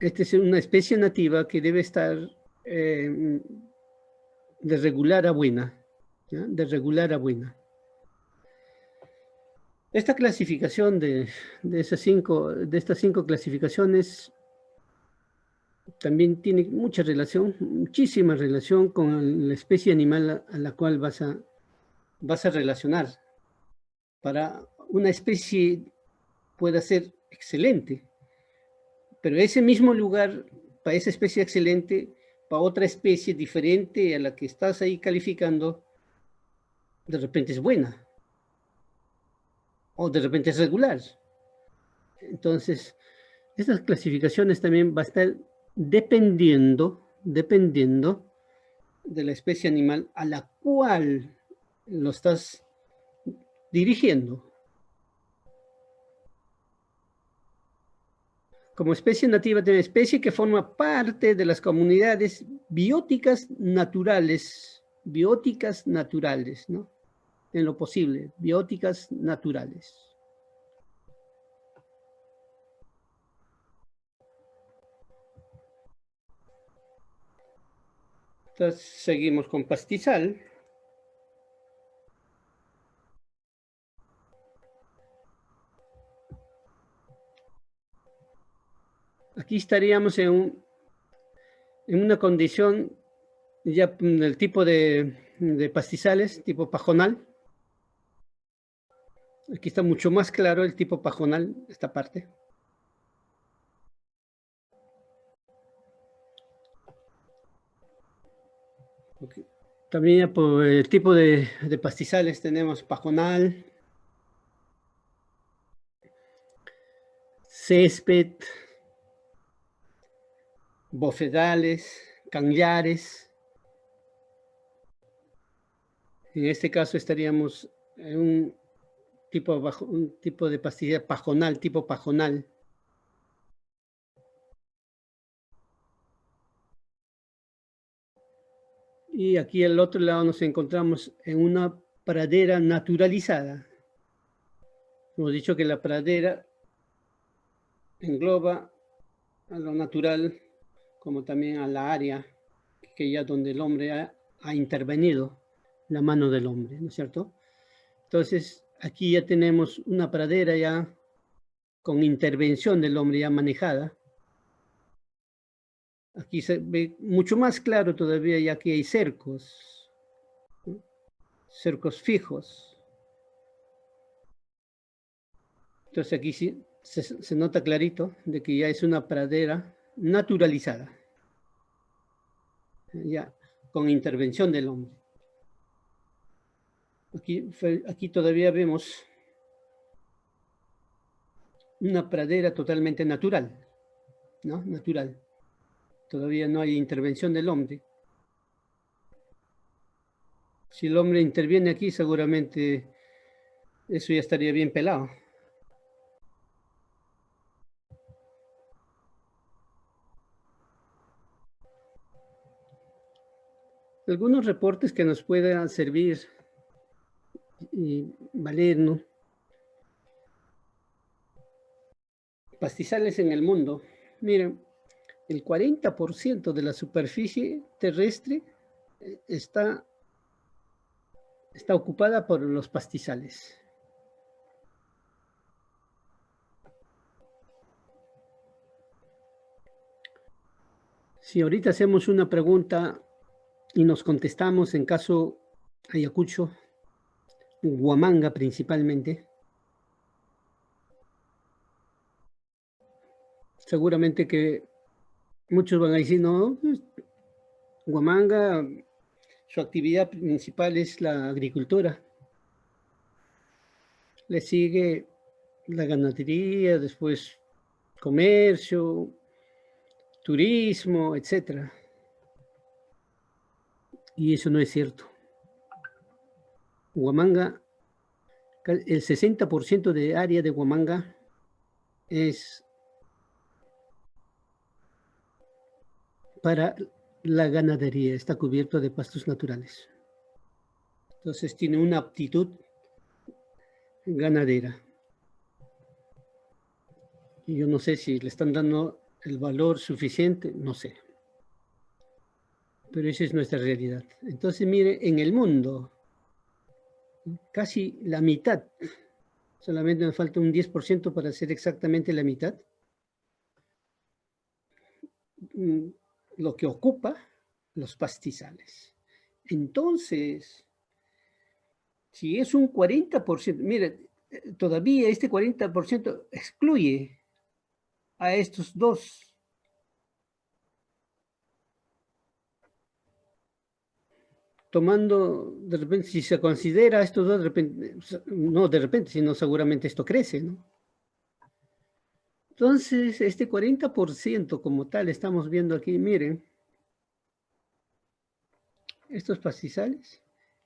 Esta es una especie nativa que debe estar de regular a buena, ¿ya? De regular a buena. Esta clasificación de estas cinco clasificaciones también tiene mucha relación, muchísima relación con la especie animal a la cual vas a relacionar. Para una especie puede ser excelente, pero ese mismo lugar, para esa especie excelente, para otra especie diferente a la que estás ahí calificando, de repente es buena, o de repente es regular. Entonces, estas clasificaciones también va a estar dependiendo de la especie animal a la cual lo estás dirigiendo. Como especie nativa, tiene especie que forma parte de las comunidades bióticas naturales, ¿no? En lo posible, bióticas naturales. Entonces, seguimos con pastizal. Aquí estaríamos en una condición ya del tipo de pastizales, tipo pajonal. Aquí está mucho más claro el tipo pajonal, esta parte. Okay. También por el tipo de pastizales tenemos pajonal, césped, bofedales, cañares. En este caso estaríamos en un tipo de pastilla pajonal, tipo pajonal. Y aquí al otro lado nos encontramos en una pradera naturalizada. Hemos dicho que la pradera engloba a lo natural como también a la área que ya donde el hombre ha intervenido, la mano del hombre, ¿no es cierto? Entonces, aquí ya tenemos una pradera ya con intervención del hombre ya manejada. Aquí se ve mucho más claro todavía, ya que hay cercos, ¿no? Cercos fijos. Entonces aquí sí se nota clarito de que ya es una pradera naturalizada, ya con intervención del hombre. Aquí todavía vemos una pradera totalmente natural, ¿no? Natural. Todavía no hay intervención del hombre. Si el hombre interviene aquí, seguramente eso ya estaría bien pelado. Algunos reportes que nos puedan servir y valer, ¿no? Pastizales en el mundo. Miren, el 40% de la superficie terrestre está ocupada por los pastizales. Si ahorita hacemos una pregunta y nos contestamos en caso Ayacucho, Huamanga principalmente, seguramente que muchos van a decir, no, pues, Huamanga, su actividad principal es la agricultura. Le sigue la ganadería, después comercio, turismo, etcétera. Y eso no es cierto. Huamanga, el 60% de área de Huamanga es para la ganadería, está cubierto de pastos naturales. Entonces tiene una aptitud ganadera. Y yo no sé si le están dando el valor suficiente, no sé. Pero esa es nuestra realidad. Entonces, mire, en el mundo, casi la mitad, solamente nos falta un 10% para ser exactamente la mitad, lo que ocupa los pastizales. Entonces, si es un 40%, mire, todavía este 40% excluye a estos dos. Tomando, de repente, si se considera estos dos, de repente, no de repente, sino seguramente esto crece, ¿no? Entonces, este 40% como tal, estamos viendo aquí, miren, estos pastizales,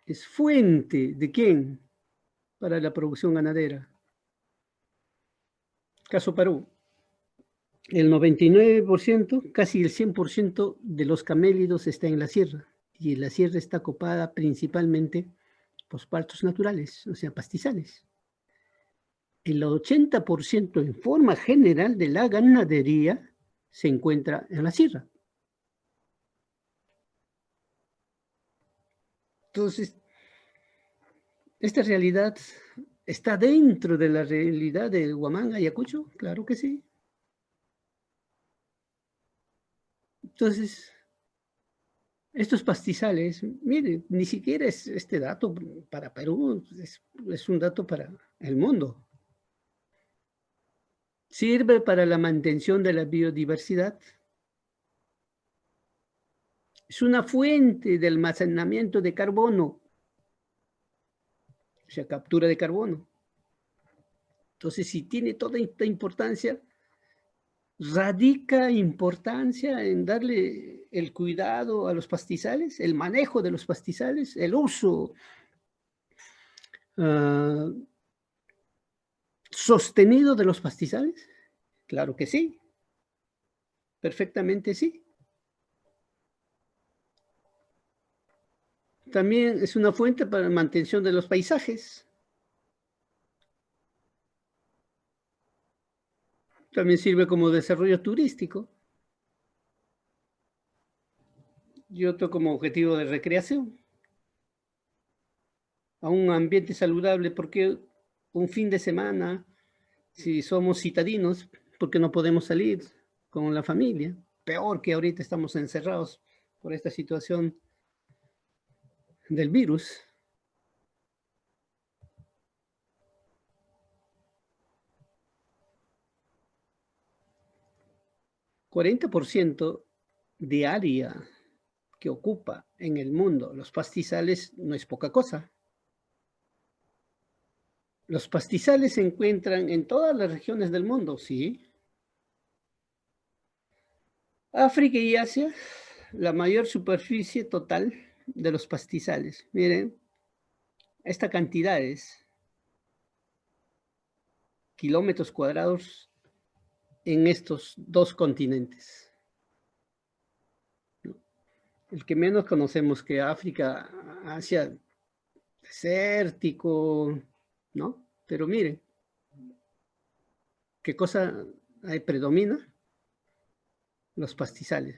es fuente ¿de quién? Para la producción ganadera. Caso Perú, el 99%, casi el 100% de los camélidos está en la sierra, y la sierra está copada principalmente por pastos naturales, o sea, pastizales. El 80% en forma general de la ganadería se encuentra en la sierra. Entonces, esta realidad está dentro de la realidad de Huamanga y Ayacucho, claro que sí. Entonces, estos pastizales, mire, ni siquiera es este dato para Perú, es un dato para el mundo. Sirve para la mantención de la biodiversidad. Es una fuente de almacenamiento de carbono, o sea, captura de carbono. Entonces, si tiene toda esta importancia, radica importancia en darle el cuidado a los pastizales, el manejo de los pastizales, el uso sostenido de los pastizales? Claro que sí, perfectamente sí. También es una fuente para la mantención de los paisajes. También sirve como desarrollo turístico y otro como objetivo de recreación. A un ambiente saludable, porque un fin de semana, si somos citadinos, porque no podemos salir con la familia, peor que ahorita estamos encerrados por esta situación del virus. %40 de área que ocupa en el mundo los pastizales no es poca cosa. Los pastizales se encuentran en todas las regiones del mundo, sí. África y Asia, la mayor superficie total de los pastizales. Miren, esta cantidad es kilómetros cuadrados en estos dos continentes. El que menos conocemos que África, Asia, desértico, ¿no? Pero miren, ¿qué cosa ahí predomina? Los pastizales.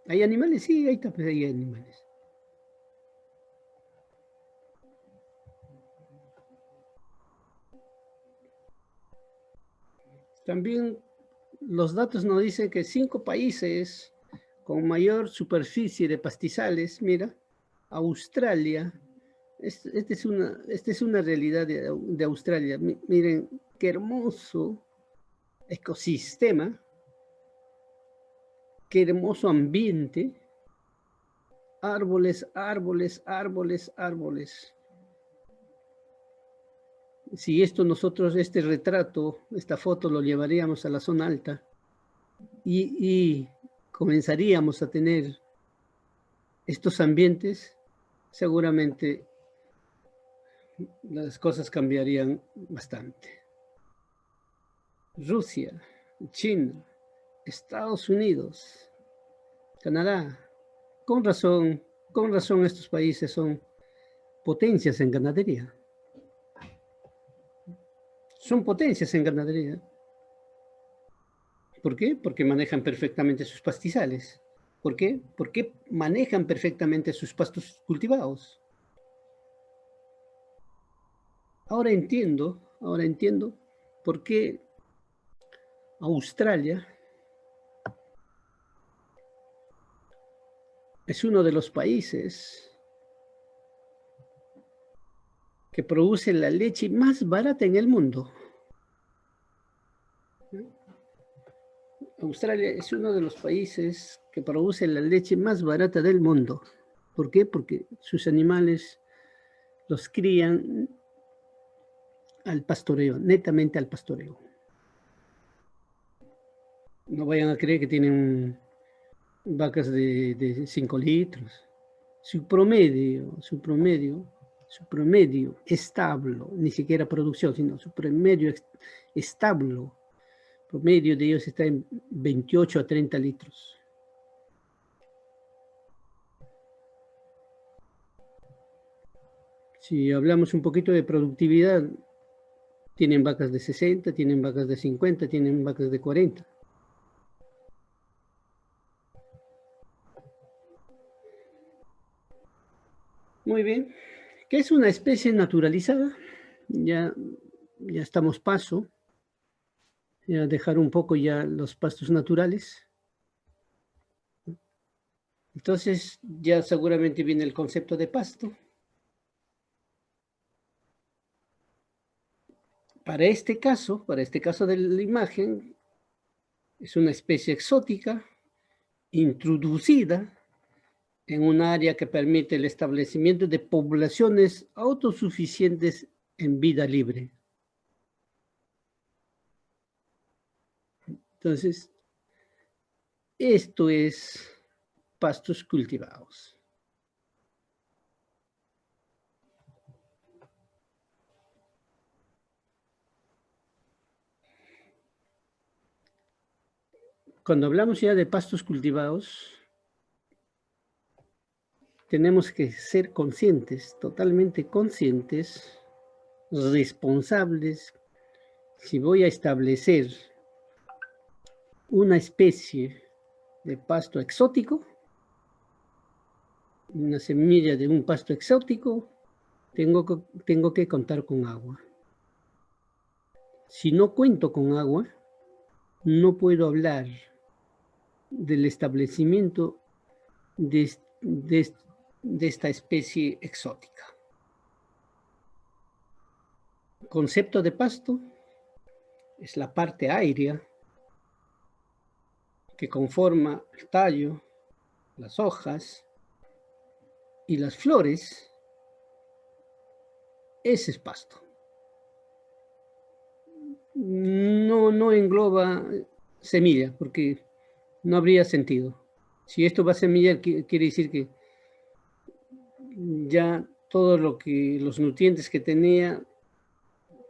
¿Hay animales? Sí, ahí también hay animales. También los datos nos dicen que 5 países con mayor superficie de pastizales, mira, Australia, esta es una realidad de Australia. Miren, qué hermoso ecosistema, qué hermoso ambiente, árboles, árboles, árboles, árboles. Si esto nosotros, este retrato, esta foto lo llevaríamos a la zona alta y comenzaríamos a tener estos ambientes, seguramente las cosas cambiarían bastante. Rusia, China, Estados Unidos, Canadá, con razón estos países son potencias en ganadería. Son potencias en ganadería. ¿Por qué? Porque manejan perfectamente sus pastizales. ¿Por qué? Porque manejan perfectamente sus pastos cultivados. Ahora entiendo por qué Australia es uno de los países que produce la leche más barata en el mundo. Australia es uno de los países que produce la leche más barata del mundo. ¿Por qué? Porque sus animales los crían al pastoreo, netamente al pastoreo. No vayan a creer que tienen vacas de 5 litros. Su promedio establo, ni siquiera producción, sino su promedio establo, promedio de ellos está en 28 a 30 litros. Si hablamos un poquito de productividad, tienen vacas de 60, tienen vacas de 50, tienen vacas de 40. Muy bien. ¿Qué es una especie naturalizada? Ya estamos paso. Ya dejar un poco ya los pastos naturales. Entonces ya seguramente viene el concepto de pasto. Para este caso de la imagen, es una especie exótica, introducida en un área que permite el establecimiento de poblaciones autosuficientes en vida libre. Entonces, esto es pastos cultivados. Cuando hablamos ya de pastos cultivados, tenemos que ser conscientes, totalmente conscientes, responsables. Si voy a establecer una especie de pasto exótico, una semilla de un pasto exótico, tengo que contar con agua. Si no cuento con agua, no puedo hablar del establecimiento de esta especie exótica. Concepto de pasto es la parte aérea que conforma el tallo, las hojas y las flores. Ese es pasto. No engloba semilla, porque no habría sentido. Si esto va a semilla, quiere decir que ya todo lo que, los nutrientes que tenía,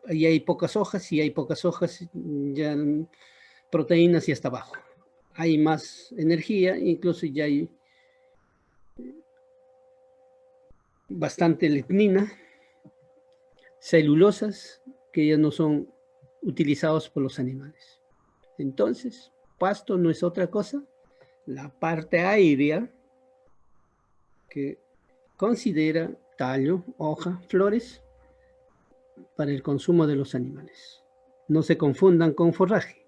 ahí hay pocas hojas, y hay pocas hojas, ya proteínas y hasta abajo. Hay más energía, incluso ya hay bastante lignina, celulosas, que ya no son utilizados por los animales. Entonces, pasto no es otra cosa, la parte aérea que considera tallo, hoja, flores para el consumo de los animales. No se confundan con forraje.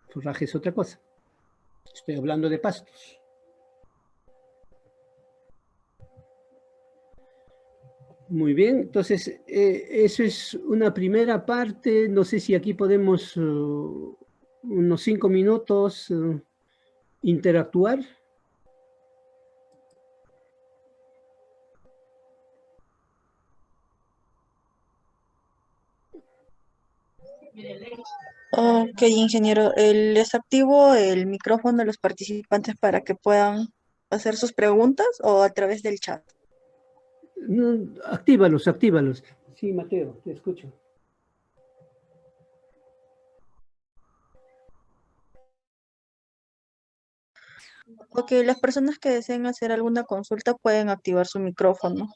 Forraje es otra cosa. Estoy hablando de pastos. Muy bien, entonces eso es una primera parte. No sé si aquí podemos unos 5 minutos interactuar. Ok, ingeniero, ¿les activo el micrófono de los participantes para que puedan hacer sus preguntas o a través del chat? Actívalos, actívalos. Sí, Mateo, te escucho. Ok, las personas que deseen hacer alguna consulta pueden activar su micrófono.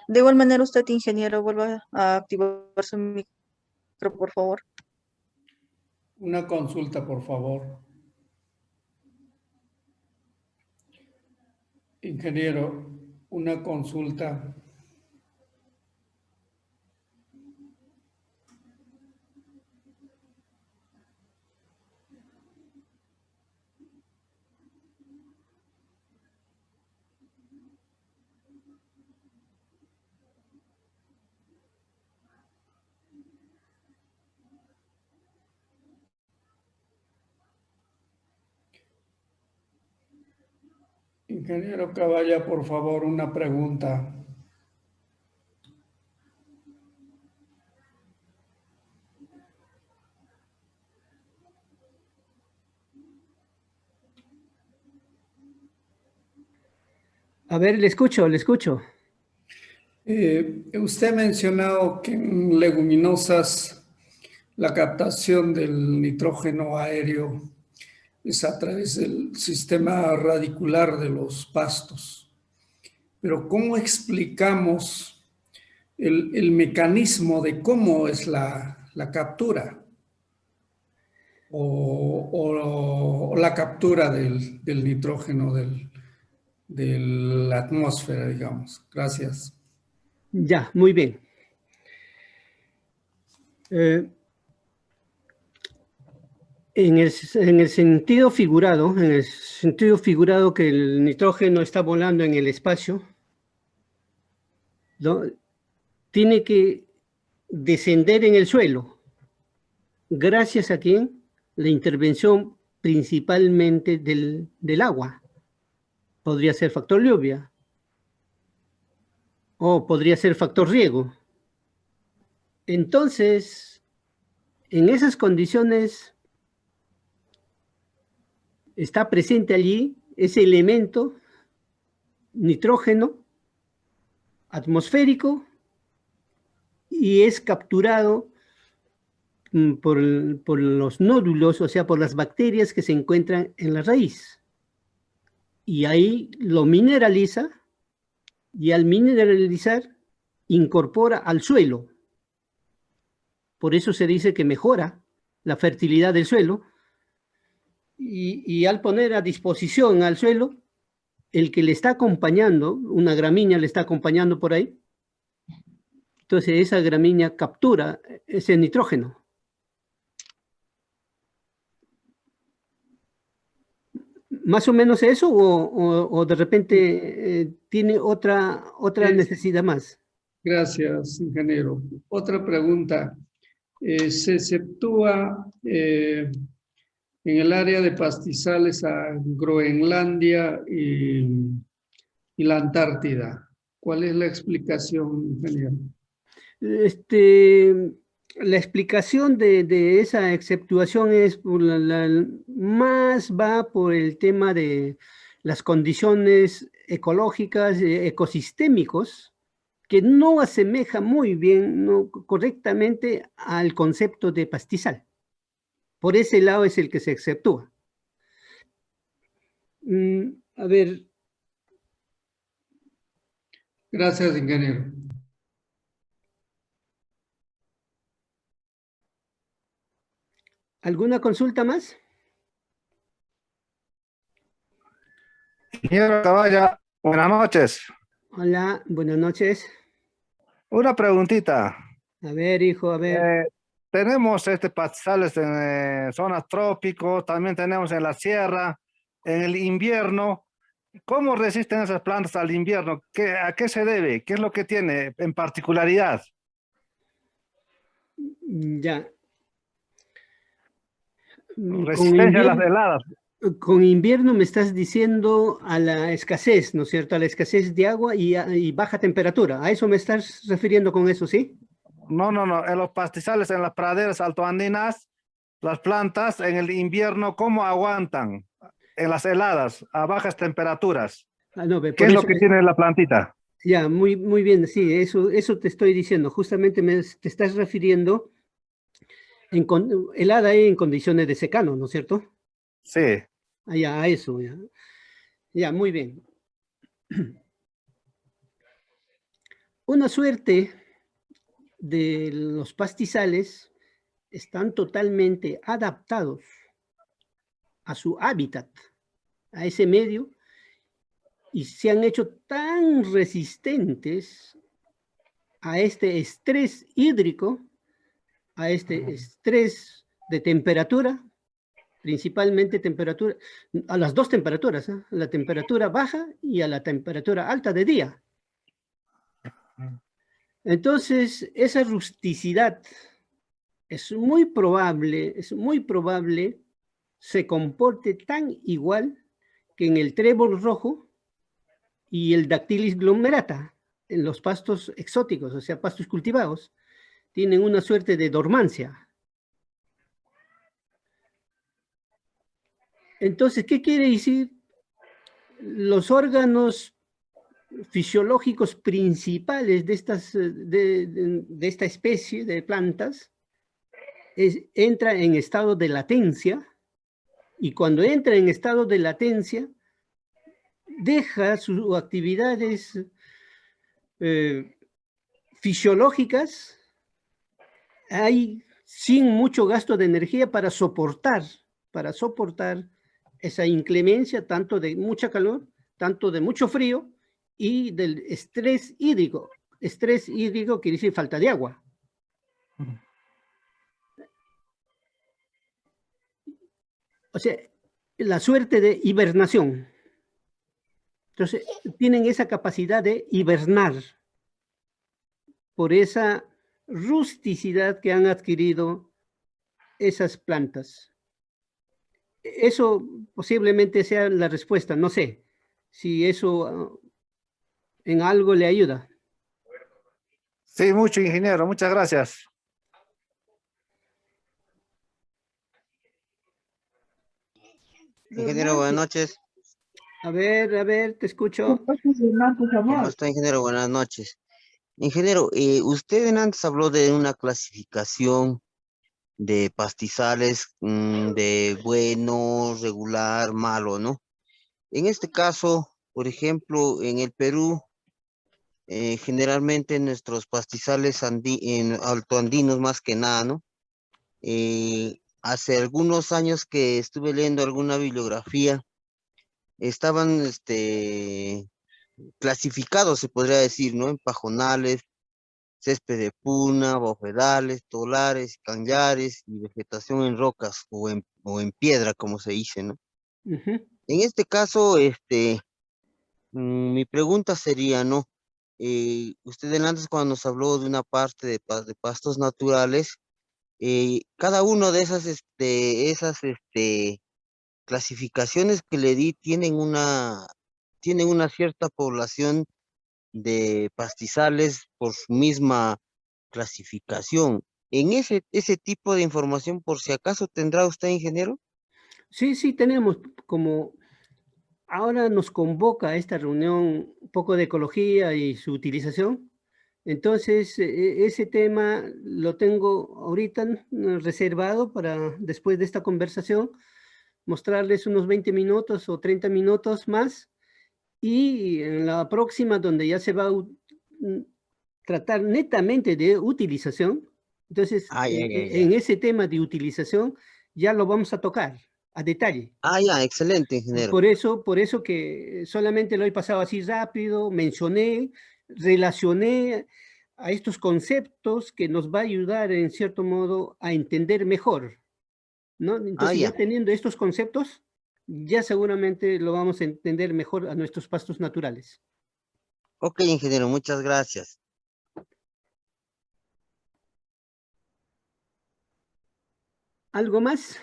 De igual manera, usted, ingeniero, vuelva a activar su micrófono, por favor. Una consulta, por favor. Ingeniero, una consulta. Ingeniero Caballa, por favor, una pregunta. A ver, le escucho, le escucho. Usted ha mencionado que en leguminosas la captación del nitrógeno aéreo es a través del sistema radicular de los pastos. Pero ¿cómo explicamos el mecanismo de cómo es la captura o la captura del nitrógeno de la atmósfera, digamos? Gracias. Ya, muy bien. En el sentido figurado, que el nitrógeno está volando en el espacio, ¿no? Tiene que descender en el suelo. ¿Gracias a quién? La intervención principalmente del agua. Podría ser factor lluvia o podría ser factor riego. Entonces, en esas condiciones, está presente allí ese elemento nitrógeno atmosférico y es capturado por los nódulos, o sea, por las bacterias que se encuentran en la raíz. Y ahí lo mineraliza, y al mineralizar, incorpora al suelo. Por eso se dice que mejora la fertilidad del suelo, y al poner a disposición al suelo, el que le está acompañando, una gramínea le está acompañando por ahí, entonces esa gramínea captura ese nitrógeno. ¿Más o menos eso o de repente tiene otra necesidad más? Gracias, ingeniero. Otra pregunta. ¿Se exceptúa en el área de pastizales a Groenlandia y la Antártida? ¿Cuál es la explicación, ingeniero? La explicación de esa exceptuación es más va por el tema de las condiciones ecológicas, ecosistémicos, que no asemeja muy bien, no, correctamente al concepto de pastizal. Por ese lado es el que se exceptúa. A ver. Gracias, ingeniero. ¿Alguna consulta más? Ingeniero Caballa, buenas noches. Hola, buenas noches. Una preguntita. A ver, hijo, a ver. Tenemos pastizales en zonas trópicos, también tenemos en la sierra, en el invierno. ¿Cómo resisten esas plantas al invierno? ¿A qué se debe? ¿Qué es lo que tiene en particularidad? Ya. Resistencia a las heladas. Con invierno me estás diciendo a la escasez, ¿no es cierto? A la escasez de agua y baja temperatura. ¿A eso me estás refiriendo con eso, sí? No. En los pastizales, en las praderas altoandinas, las plantas en el invierno, ¿cómo aguantan en las heladas a bajas temperaturas? ¿Qué es lo que tiene la plantita? Ya, muy bien, sí, eso te estoy diciendo. Justamente te estás refiriendo helada en condiciones de secano, ¿no es cierto? Sí. Ya, a eso, ya. Ya, muy bien. Una suerte de los pastizales están totalmente adaptados a su hábitat, a ese medio, y se han hecho tan resistentes a este estrés hídrico, a este estrés de temperatura, principalmente temperatura, a las dos temperaturas, ¿eh? La temperatura baja y a la temperatura alta de día. Entonces, esa rusticidad es muy probable se comporte tan igual que en el trébol rojo y el Dactylis glomerata, en los pastos exóticos, o sea, pastos cultivados, tienen una suerte de dormancia. Entonces, ¿qué quiere decir? Los órganos fisiológicos principales de esta especie de plantas entra en estado de latencia, y cuando entra en estado de latencia, deja sus actividades fisiológicas ahí sin mucho gasto de energía para soportar esa inclemencia, tanto de mucha calor, tanto de mucho frío y del estrés hídrico. Estrés hídrico quiere decir falta de agua. O sea, la suerte de hibernación. Entonces, tienen esa capacidad de hibernar por esa rusticidad que han adquirido esas plantas. Eso posiblemente sea la respuesta, no sé si eso en algo le ayuda. Sí, mucho, ingeniero, muchas gracias. Ingeniero, buenas noches. A ver, te escucho. ¿Cómo está, ingeniero? Buenas noches. Ingeniero, usted antes habló de una clasificación de pastizales de bueno, regular, malo, ¿no? En este caso, por ejemplo, en el Perú, generalmente nuestros pastizales altoandinos más que nada, ¿no? Hace algunos años que estuve leyendo alguna bibliografía, estaban clasificados, se podría decir, ¿no? En pajonales, césped de puna, bofedales, tolares, cañares y vegetación en rocas o en piedra, como se dice, ¿no? Ujú. En este caso, mi pregunta sería, ¿no? Usted antes cuando nos habló de una parte de pastos naturales, cada uno de esas clasificaciones que le di tienen una cierta población de pastizales por su misma clasificación. En ese tipo de información, por si acaso, ¿tendrá usted, ingeniero? Sí, tenemos como ahora nos convoca a esta reunión un poco de ecología y su utilización. Entonces, ese tema lo tengo ahorita reservado para después de esta conversación, mostrarles unos 20 minutos o 30 minutos más. Y en la próxima, donde ya se va a tratar netamente de utilización, entonces Ah, ya, ya, ya. en ese tema de utilización ya lo vamos a tocar a detalle. Ah, ya, excelente, ingeniero. Por eso que solamente lo he pasado así rápido, mencioné, relacioné a estos conceptos que nos va a ayudar en cierto modo a entender mejor, ¿no? Ah, Entonces ya ya. teniendo estos conceptos, ya seguramente lo vamos a entender mejor a nuestros pastos naturales. Ok, ingeniero, muchas gracias. ¿Algo más?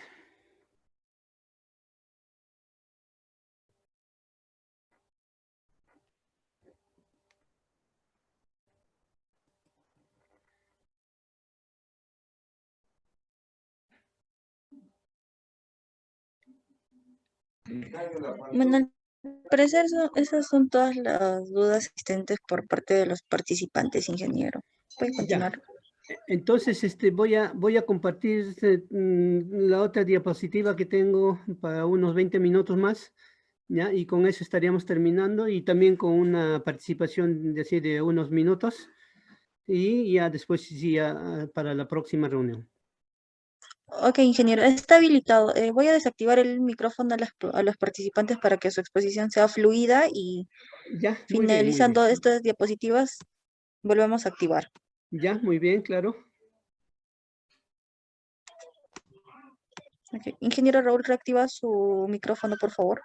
Bueno, al parecer esas son todas las dudas existentes por parte de los participantes, ingeniero. ¿Puede Ya. continuar? Entonces, voy a compartir la otra diapositiva que tengo para unos 20 minutos más, ¿ya? Y con eso estaríamos terminando y también con una participación de, así, de unos minutos y ya después sí, ya, para la próxima reunión. Ok, ingeniero, está habilitado. Voy a desactivar el micrófono a los participantes para que su exposición sea fluida y Ya, muy bien, finalizando estas diapositivas, volvemos a activar. ya, muy bien, claro. Ok, ingeniero Raúl, reactiva su micrófono, por favor.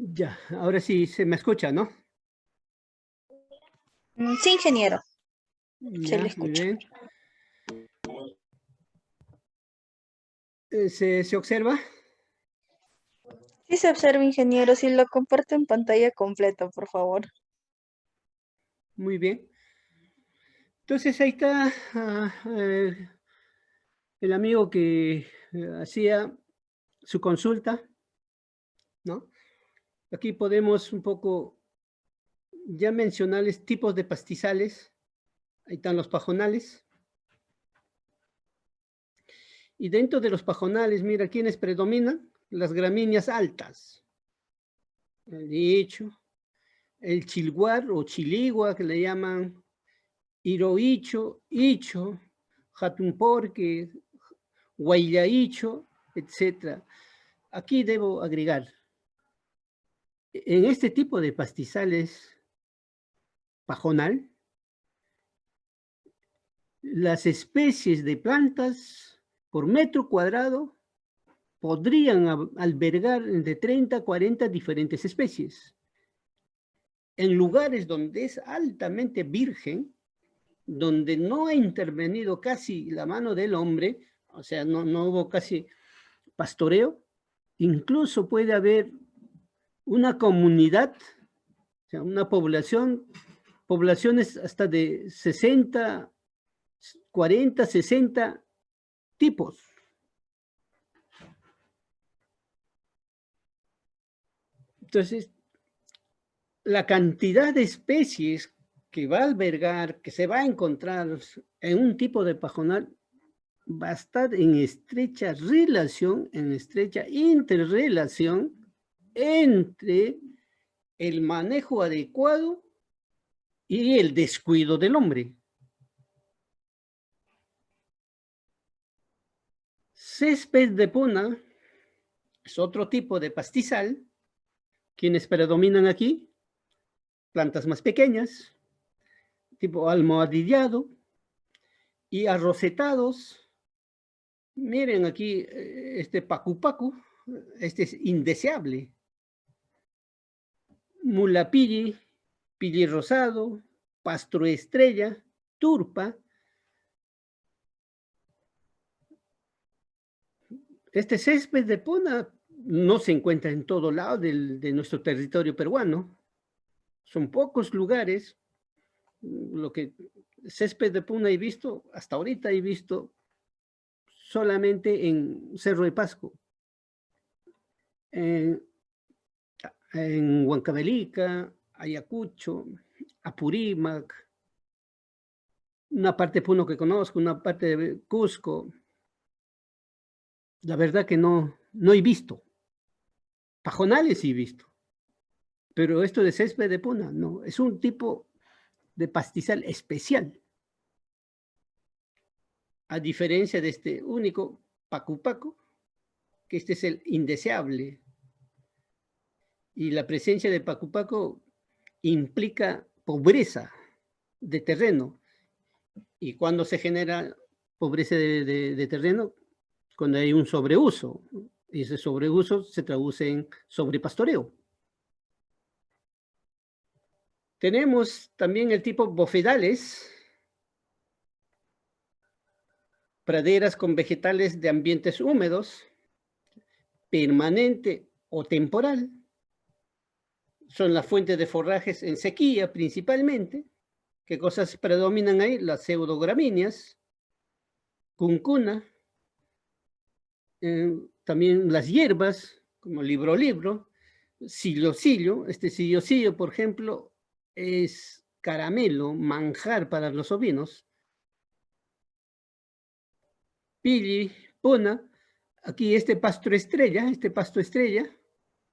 Ya, ahora sí se me escucha, ¿no? Sí, ingeniero, se le Ya, muy escucha. bien. ¿Se observa? Sí se observa, ingeniero, si lo comparte en pantalla completa, por favor. Muy bien. Entonces ahí está el amigo que hacía su consulta, ¿no? Aquí podemos un poco ya mencionarles tipos de pastizales. Ahí están los pajonales. Y dentro de los pajonales, mira, ¿quiénes predominan? Las gramíneas altas. El dicho, el chilguar o chiligua, que le llaman iroicho, icho, jatunporque, guaylaicho, etc. Aquí debo agregar, en este tipo de pastizales pajonal, las especies de plantas por metro cuadrado podrían albergar entre 30 a 40 diferentes especies. En lugares donde es altamente virgen, donde no ha intervenido casi la mano del hombre, o sea, no hubo casi pastoreo, incluso puede haber una comunidad, o sea, una poblaciones hasta de 60, 40, 60 tipos. Entonces, la cantidad de especies que va a albergar, que se va a encontrar en un tipo de pajonal, va a estar en estrecha relación, en estrecha interrelación entre el manejo adecuado y el descuido del hombre. Césped de puna es otro tipo de pastizal. Quienes predominan aquí, plantas más pequeñas, tipo almohadillado y arrocetados. Miren aquí este pacu, este es indeseable. Mulapilli, pilli rosado, pastro estrella, turpa. Este césped de puna no se encuentra en todo lado de nuestro territorio peruano. Son pocos lugares. Lo que césped de puna he visto, hasta ahorita he visto solamente en Cerro de Pasco, en Huancavelica, Ayacucho, Apurímac, una parte de Puno que conozco, una parte de Cusco. La verdad que no he visto. Pajonales sí he visto, pero esto de césped de puna, no, es un tipo de pastizal especial. A diferencia de este único pacu, que este es el indeseable. Y la presencia de pacu implica pobreza de terreno. ¿Y cuando se genera pobreza de terreno? Cuando hay un sobreuso. Y ese sobreuso se traduce en sobrepastoreo. Tenemos también el tipo bofedales, praderas con vegetales de ambientes húmedos, permanente o temporal. Son las fuentes de forrajes en sequía principalmente. ¿Qué cosas predominan ahí? Las pseudogramíneas, cuncuna, también las hierbas, como libro, sillo. Este sillo, por ejemplo, es caramelo, manjar para los ovinos. Pilli, puna, aquí este pasto estrella,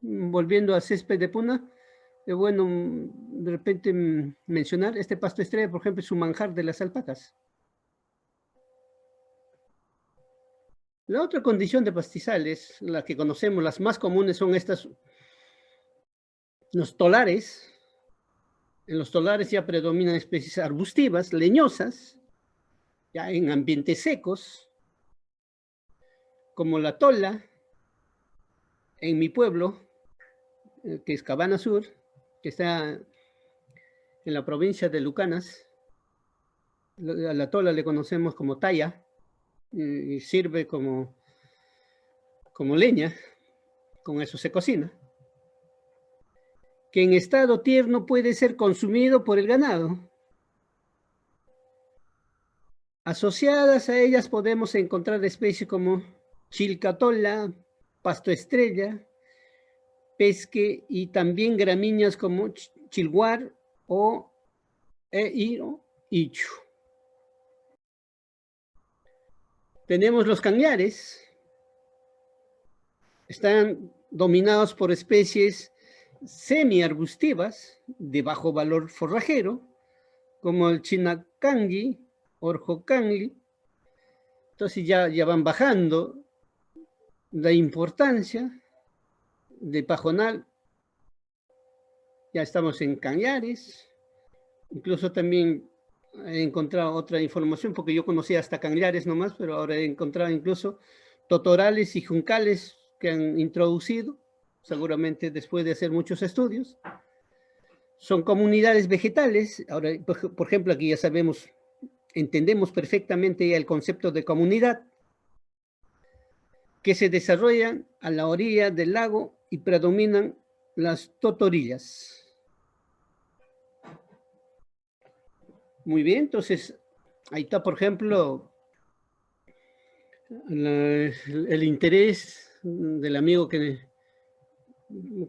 volviendo a césped de puna, es bueno de repente mencionar, este pasto estrella, por ejemplo, es un manjar de las alpacas. La otra condición de pastizales, la que conocemos, las más comunes son estas, los tolares. En los tolares ya predominan especies arbustivas, leñosas, ya en ambientes secos, como la tola, en mi pueblo, que es Cabana Sur, que está en la provincia de Lucanas. A la tola le conocemos como talla, y sirve como leña, con eso se cocina, que en estado tierno puede ser consumido por el ganado. Asociadas a ellas podemos encontrar especies como chilcatola, pasto estrella, pesque y también gramíneas como chilguar o ichu. Tenemos los cañares. Están dominados por especies semiarbustivas de bajo valor forrajero, como el chinacangui, orjocangli. Entonces ya van bajando la importancia de pajonal. Ya estamos en cañares, incluso también he encontrado otra información, porque yo conocía hasta cangliares nomás, pero ahora he encontrado incluso totorales y juncales que han introducido, seguramente después de hacer muchos estudios. Son comunidades vegetales. Ahora, por ejemplo, aquí ya sabemos, entendemos perfectamente ya el concepto de comunidad, que se desarrollan a la orilla del lago y predominan las totorillas. Muy bien, entonces, ahí está, por ejemplo, el interés del amigo que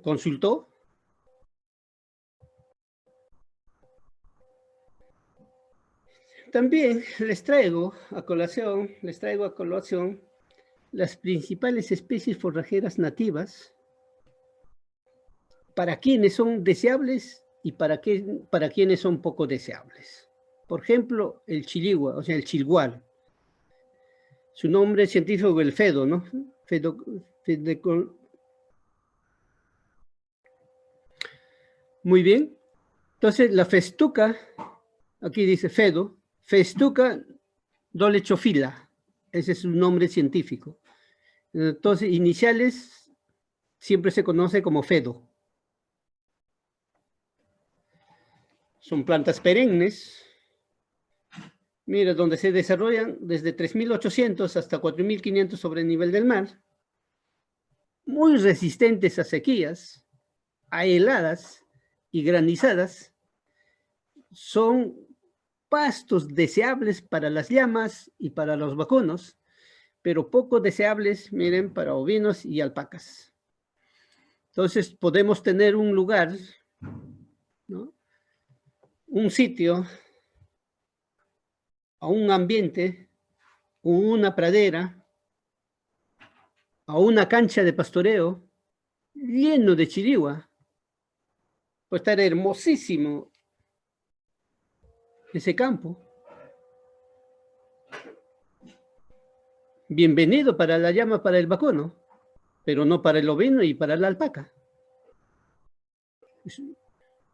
consultó. También les traigo a colación las principales especies forrajeras nativas, para quienes son deseables y para quienes son poco deseables. Por ejemplo, el chiligua, o sea, el chilguar. Su nombre científico es el fedo, ¿no? Muy bien. Entonces, la festuca, aquí dice fedo, Festuca dolichophylla, ese es su nombre científico. Entonces, iniciales siempre se conoce como fedo. Son plantas perennes. Mira, donde se desarrollan desde 3.800 hasta 4.500 sobre el nivel del mar. Muy resistentes a sequías, a heladas y granizadas. Son pastos deseables para las llamas y para los vacunos, pero poco deseables, miren, para ovinos y alpacas. Entonces, podemos tener un lugar, ¿no? Un sitio, a un ambiente, una pradera, a una cancha de pastoreo lleno de chirigua. Puede estar hermosísimo ese campo. Bienvenido para la llama, para el vacuno, pero no para el ovino y para la alpaca.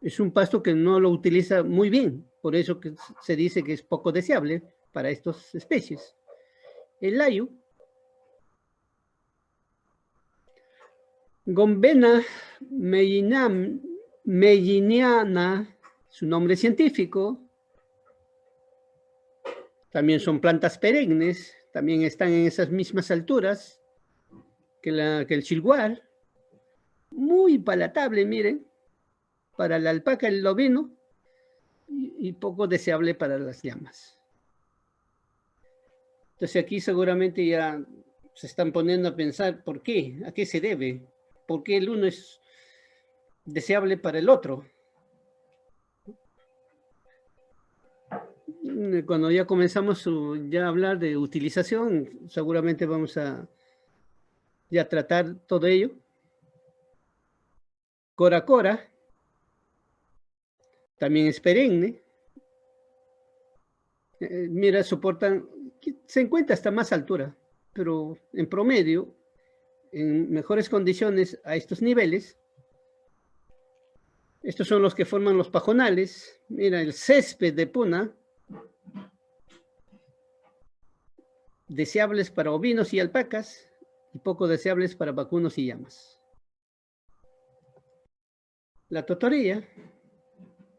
Es un pasto que no lo utiliza muy bien, por eso que se dice que es poco deseable para estas especies. El layu, Gombena melliniana, su nombre científico. También son plantas perennes, también están en esas mismas alturas que el chilguar. Muy palatable, miren, para la alpaca, el ovino, y poco deseable para las llamas. Entonces aquí seguramente ya se están poniendo a pensar por qué, a qué se debe, por qué el uno es deseable para el otro. Cuando ya comenzamos a hablar de utilización, seguramente vamos a ya tratar todo ello. Cora también es perenne. Mira, soportan, se encuentra hasta más altura, pero en promedio, en mejores condiciones a estos niveles. Estos son los que forman los pajonales. Mira, el césped de puna, deseables para ovinos y alpacas, y poco deseables para vacunos y llamas. La totorilla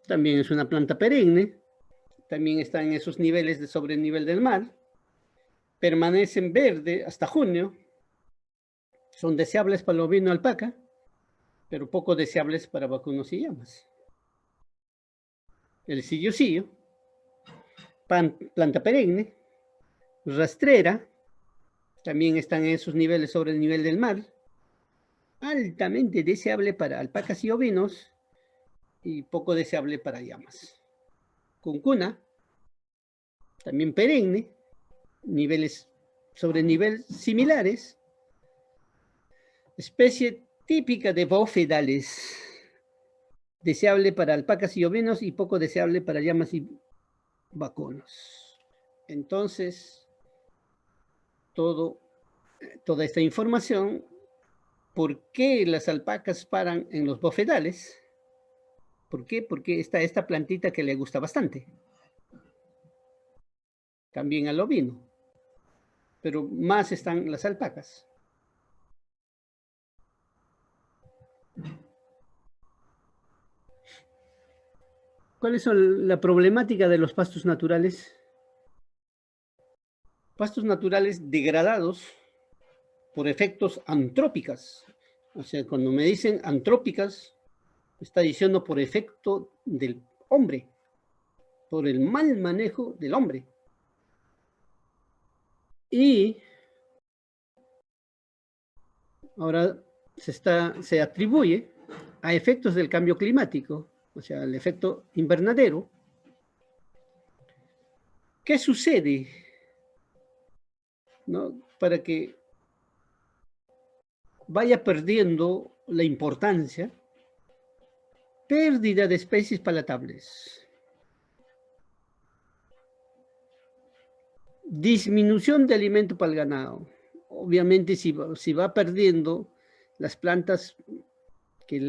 también es una planta perenne, también está en esos niveles de sobre el nivel del mar, permanecen verde hasta junio, son deseables para el ovino y alpaca, pero poco deseables para vacunos y llamas. El silloncillo, planta perenne, rastrera, también están en esos niveles sobre el nivel del mar, altamente deseable para alpacas y ovinos y poco deseable para llamas. Cuncuna, también perenne, niveles sobre nivel similares, especie típica de bófedales, deseable para alpacas y ovinos y poco deseable para llamas y vacunos. Entonces, toda esta información, ¿por qué las alpacas paran en los bofedales? ¿Por qué? Porque está esta plantita que le gusta bastante. también al ovino, pero más están las alpacas. ¿Cuál es la problemática de los pastos naturales? Pastos naturales degradados por efectos antrópicas. O sea, cuando me dicen antrópicas, está diciendo por efecto del hombre, por el mal manejo del hombre. Y ahora se atribuye a efectos del cambio climático, o sea, el efecto invernadero. ¿Qué sucede? ¿No? Para que vaya perdiendo la importancia, pérdida de especies palatables, disminución de alimento para el ganado. Obviamente, si va perdiendo las plantas que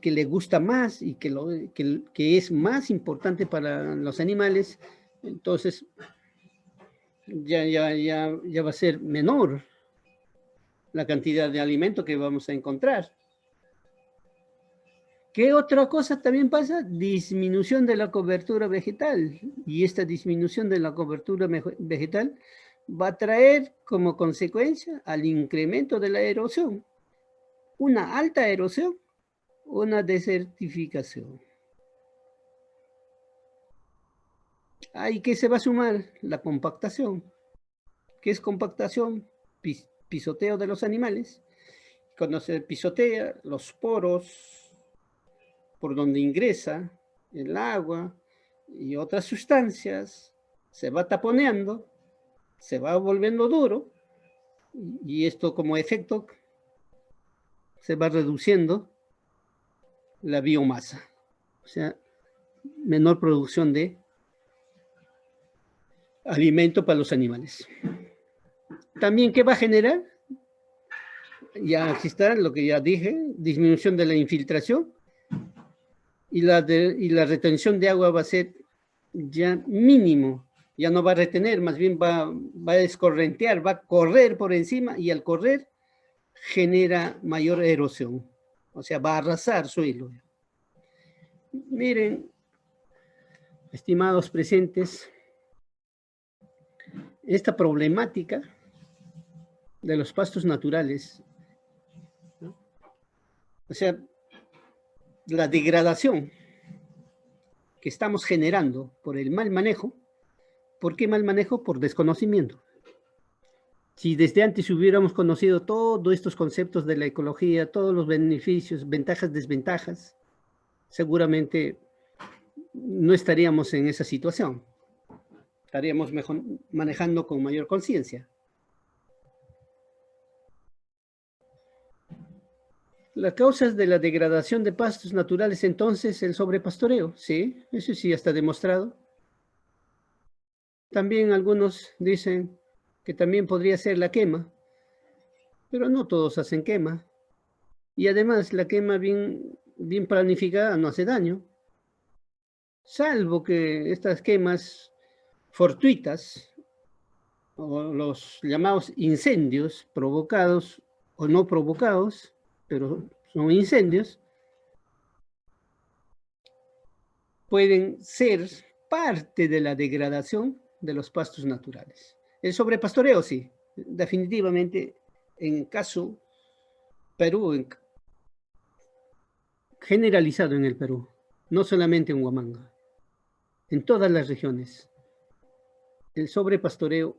le gusta más y que es más importante para los animales, entonces ya va a ser menor la cantidad de alimento que vamos a encontrar. ¿Qué otra cosa también pasa? Disminución de la cobertura vegetal. Y esta disminución de la cobertura vegetal va a traer como consecuencia al incremento de la erosión. Una alta erosión, una desertificación. ¿Y qué se va a sumar? La compactación. ¿Qué es compactación? Pisoteo de los animales. Cuando se pisotea, los poros por donde ingresa el agua y otras sustancias, se va taponeando, se va volviendo duro, y esto como efecto se va reduciendo la biomasa, o sea, menor producción de alimento para los animales. También, ¿qué va a generar? Ya aquí está lo que ya dije, disminución de la infiltración, y la retención de agua va a ser ya mínimo, ya no va a retener, más bien va a descorrentear, va a correr por encima, y al correr genera mayor erosión, o sea, va a arrasar suelo. Miren, estimados presentes, esta problemática de los pastos naturales, ¿no? O sea, la degradación que estamos generando por el mal manejo. ¿Por qué mal manejo? Por desconocimiento. Si desde antes hubiéramos conocido todos estos conceptos de la ecología, todos los beneficios, ventajas, desventajas, seguramente no estaríamos en esa situación. Estaríamos manejando con mayor conciencia. Las causas de la degradación de pastos naturales, entonces, el sobrepastoreo, sí, eso sí ya está demostrado. También algunos dicen que también podría ser la quema, pero no todos hacen quema. Y además, la quema bien planificada no hace daño, salvo que estas quemas fortuitas, o los llamados incendios provocados o no provocados, pero son incendios, pueden ser parte de la degradación de los pastos naturales. El sobrepastoreo, sí, definitivamente en caso Perú, generalizado en el Perú, no solamente en Huamanga, en todas las regiones, el sobrepastoreo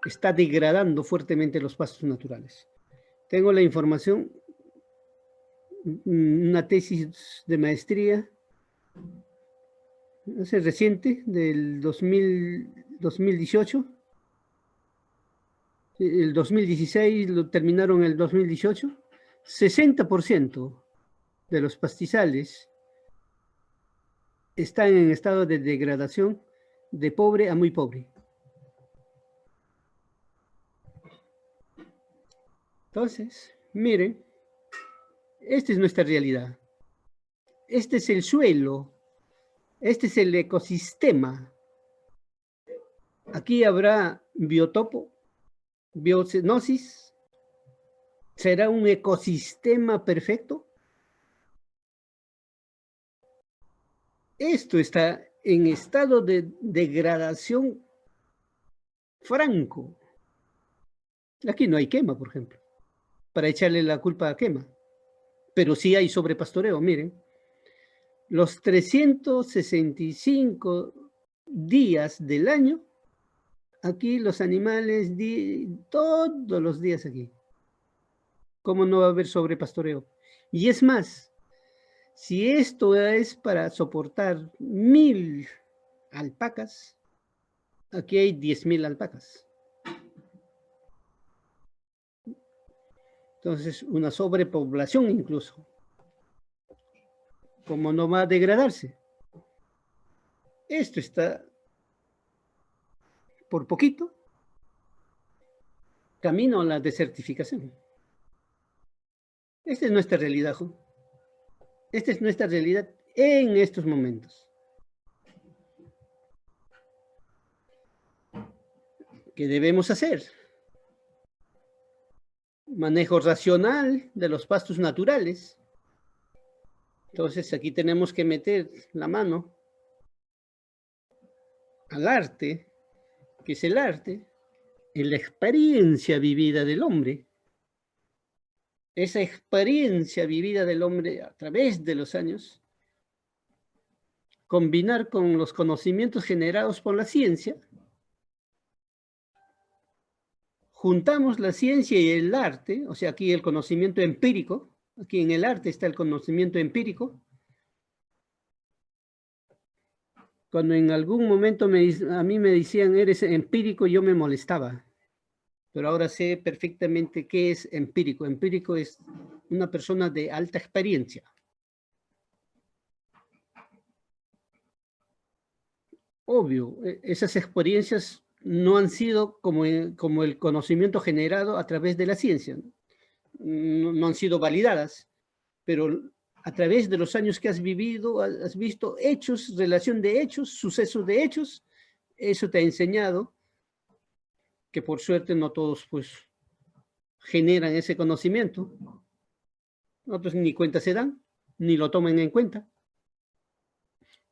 está degradando fuertemente los pastos naturales. Tengo la información, una tesis de maestría, no sé, reciente, del 2018, el 2016 lo terminaron el 2018, 60% de los pastizales están en estado de degradación de pobre a muy pobre. Entonces, miren, esta es nuestra realidad. Este es el suelo, este es el ecosistema Aquí habrá biotopo, biocenosis. ¿Será un ecosistema perfecto? Esto está en estado de degradación franco. Aquí no hay quema, por ejemplo, para echarle la culpa a quema. Pero sí hay sobrepastoreo, miren. Los 365 días del año, aquí los animales, todos los días aquí. ¿Cómo no va a haber sobrepastoreo? Y es más, si esto es para soportar 1000 alpacas, aquí hay 10.000 alpacas. Entonces, una sobrepoblación incluso. ¿Cómo no va a degradarse? Esto está por poquito camino a la desertificación. Esta es nuestra realidad, ¿no? Esta es nuestra realidad en estos momentos. ¿Qué debemos hacer? Manejo racional de los pastos naturales. Entonces aquí tenemos que meter la mano al arte, que es el arte, en la experiencia vivida del hombre. Esa experiencia vivida del hombre a través de los años, combinar con los conocimientos generados por la ciencia, juntamos la ciencia y el arte, o sea, aquí el conocimiento empírico, aquí en el arte está el conocimiento empírico. Cuando en algún momento a mí me decían, eres empírico, yo me molestaba. Pero ahora sé perfectamente qué es empírico. Empírico es una persona de alta experiencia. Obvio, esas experiencias no han sido como el conocimiento generado a través de la ciencia. No han sido validadas, pero a través de los años que has vivido, has visto hechos, relación de hechos, sucesos de hechos, eso te ha enseñado que por suerte no todos pues generan ese conocimiento. Otros ni cuenta se dan, ni lo toman en cuenta.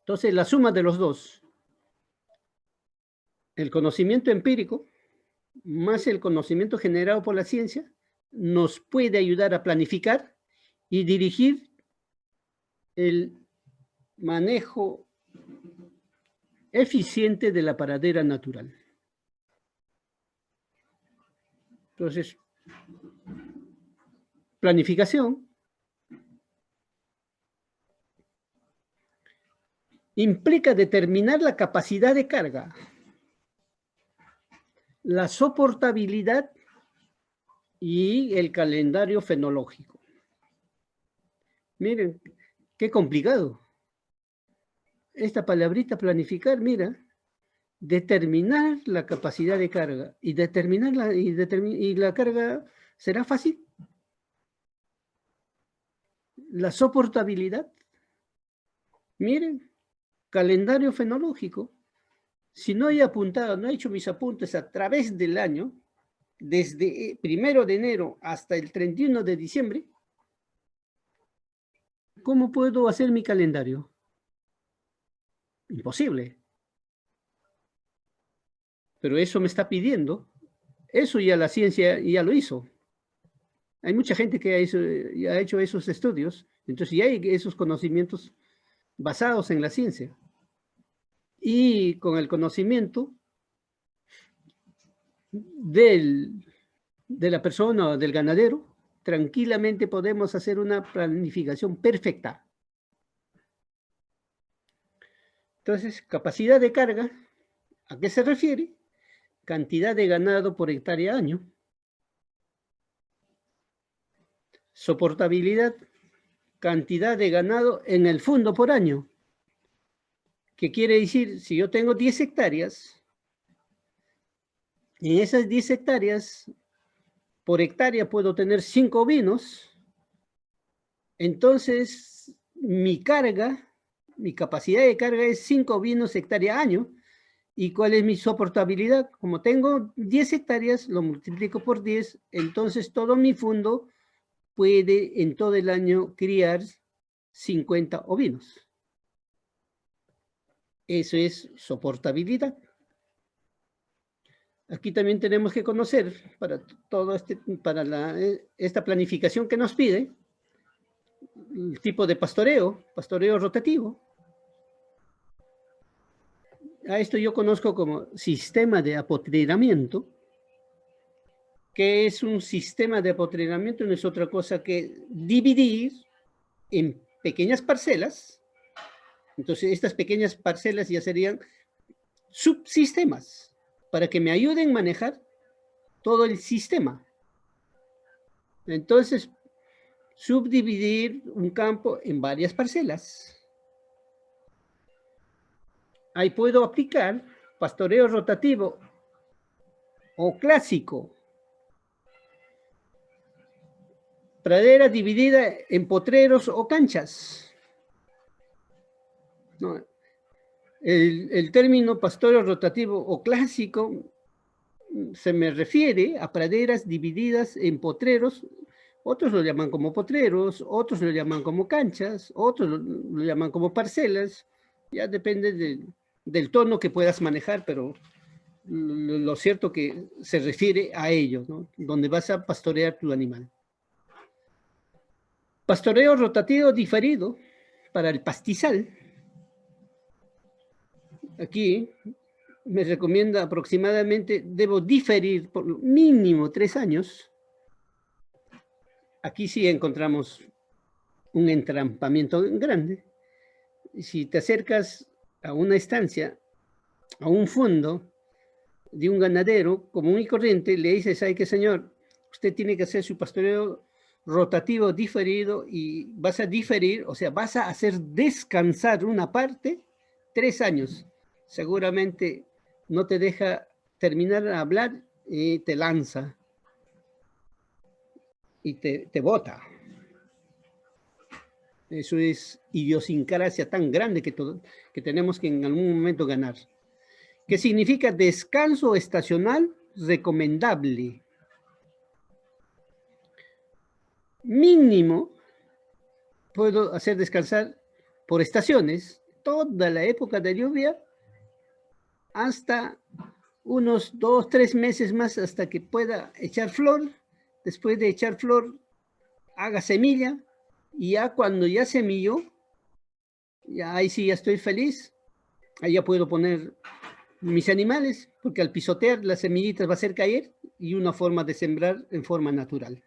Entonces la suma de los dos, el conocimiento empírico más el conocimiento generado por la ciencia, nos puede ayudar a planificar y dirigir el manejo eficiente de la pradera natural. Entonces, planificación implica determinar la capacidad de carga, la soportabilidad y el calendario fenológico. Miren, qué complicado. Esta palabrita planificar, mira, determinar la capacidad de carga y y la carga será fácil. La soportabilidad, miren, calendario fenológico. Si no he apuntado, no he hecho mis apuntes a través del año, desde 1 de enero hasta el 31 de diciembre, ¿cómo puedo hacer mi calendario? Imposible. Pero eso me está pidiendo, eso ya la ciencia ya lo hizo. Hay mucha gente que ya ha hecho esos estudios, entonces ya hay esos conocimientos basados en la ciencia. Y con el conocimiento de la persona o del ganadero, tranquilamente podemos hacer una planificación perfecta. Entonces, capacidad de carga, ¿a qué se refiere? Cantidad de ganado por hectárea año. Soportabilidad, cantidad de ganado en el fondo por año. ¿Qué quiere decir? Si yo tengo 10 hectáreas, en esas 10 hectáreas, por hectárea puedo tener 5 ovinos, entonces mi carga, mi capacidad de carga es 5 ovinos hectárea año, ¿Y cuál es mi soportabilidad? Como tengo 10 hectáreas, lo multiplico por 10, entonces todo mi fondo puede en todo el año criar 50 ovinos. Eso es soportabilidad. Aquí también tenemos que conocer para esta planificación que nos pide, el tipo de pastoreo rotativo. A esto yo conozco como sistema de apotrenamiento. ¿Qué es un sistema de apotrenamiento? No es otra cosa que dividir en pequeñas parcelas. Entonces, estas pequeñas parcelas ya serían subsistemas para que me ayuden a manejar todo el sistema. Entonces, subdividir un campo en varias parcelas. Ahí puedo aplicar pastoreo rotativo o clásico. Pradera dividida en potreros o canchas. No, el término pastoreo rotativo o clásico se me refiere a praderas divididas en potreros. Otros lo llaman como potreros, otros lo llaman como canchas, otros lo llaman como parcelas. Ya depende del tono que puedas manejar, pero lo cierto que se refiere a ello, ¿no? Donde vas a pastorear tu animal. Pastoreo rotativo diferido para el pastizal. Aquí me recomienda aproximadamente, debo diferir por mínimo 3 años. Aquí sí encontramos un entrampamiento grande. Si te acercas a una estancia, a un fondo de un ganadero común y corriente, le dices, ay, que señor, usted tiene que hacer su pastoreo rotativo diferido y vas a diferir, o sea, vas a hacer descansar una parte 3 años. Seguramente no te deja terminar de hablar y te lanza y te bota. Eso es idiosincrasia tan grande que tenemos que en algún momento ganar. ¿Qué significa descanso estacional recomendable? Mínimo, puedo hacer descansar por estaciones toda la época de lluvia hasta unos 2, 3 meses más hasta que pueda echar flor. Después de echar flor, haga semilla y ya cuando ya semilló, ya ahí sí ya estoy feliz. Ahí ya puedo poner mis animales, porque al pisotear las semillitas va a hacer caer y una forma de sembrar en forma natural.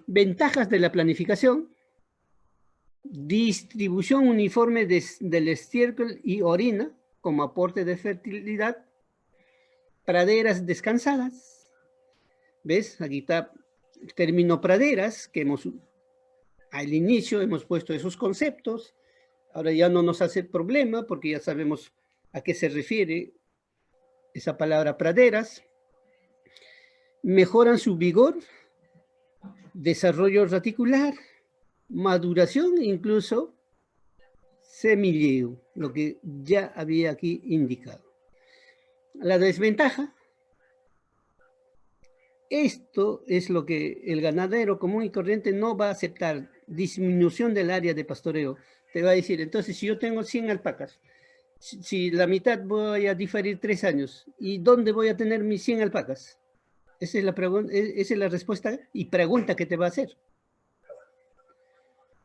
Ventajas de la planificación: distribución uniforme del estiércol y orina como aporte de fertilidad, praderas descansadas. ¿Ves? Aquí está el término praderas, que al inicio hemos puesto esos conceptos. Ahora ya no nos hace problema porque ya sabemos a qué se refiere esa palabra praderas. Mejoran su vigor, desarrollo radicular, maduración, incluso semilleo, lo que ya había aquí indicado. La desventaja: esto es lo que el ganadero común y corriente no va a aceptar, disminución del área de pastoreo. Te va a decir, entonces, si yo tengo 100 alpacas, si la mitad voy a diferir 3 años, ¿y dónde voy a tener mis 100 alpacas? Esa es la respuesta y pregunta que te va a hacer.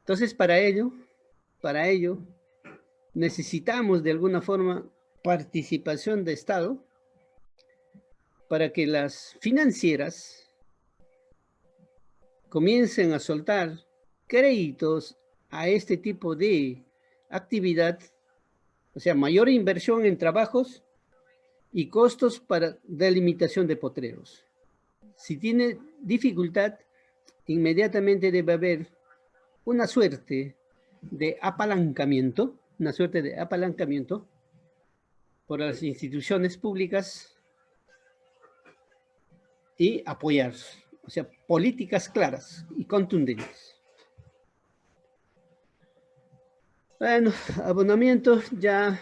Entonces, para ello, necesitamos de alguna forma participación de Estado para que las financieras comiencen a soltar créditos a este tipo de actividad, o sea, mayor inversión en trabajos y costos para delimitación de potreros. Si tiene dificultad, inmediatamente debe haber una suerte de apalancamiento por las instituciones públicas y apoyar, o sea, políticas claras y contundentes. Bueno, abonamiento ya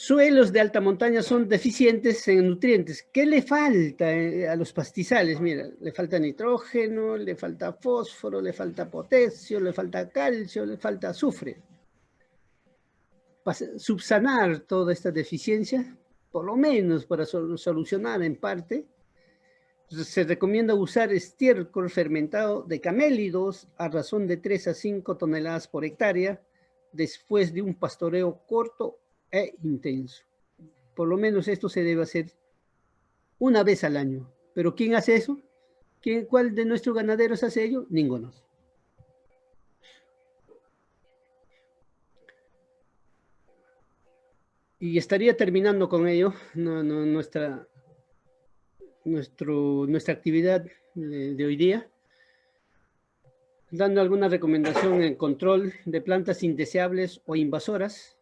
Suelos de alta montaña son deficientes en nutrientes. ¿Qué le falta a los pastizales? Mira, le falta nitrógeno, le falta fósforo, le falta potasio, le falta calcio, le falta azufre. Para subsanar toda esta deficiencia, por lo menos para solucionar en parte, se recomienda usar estiércol fermentado de camélidos a razón de 3 a 5 toneladas por hectárea después de un pastoreo corto e intenso. Por lo menos esto se debe hacer una vez al año. ¿Pero quién hace eso? ¿Cuál de nuestros ganaderos hace ello? Ninguno. Y estaría terminando con ello nuestra actividad de hoy día, dando alguna recomendación en control de plantas indeseables o invasoras.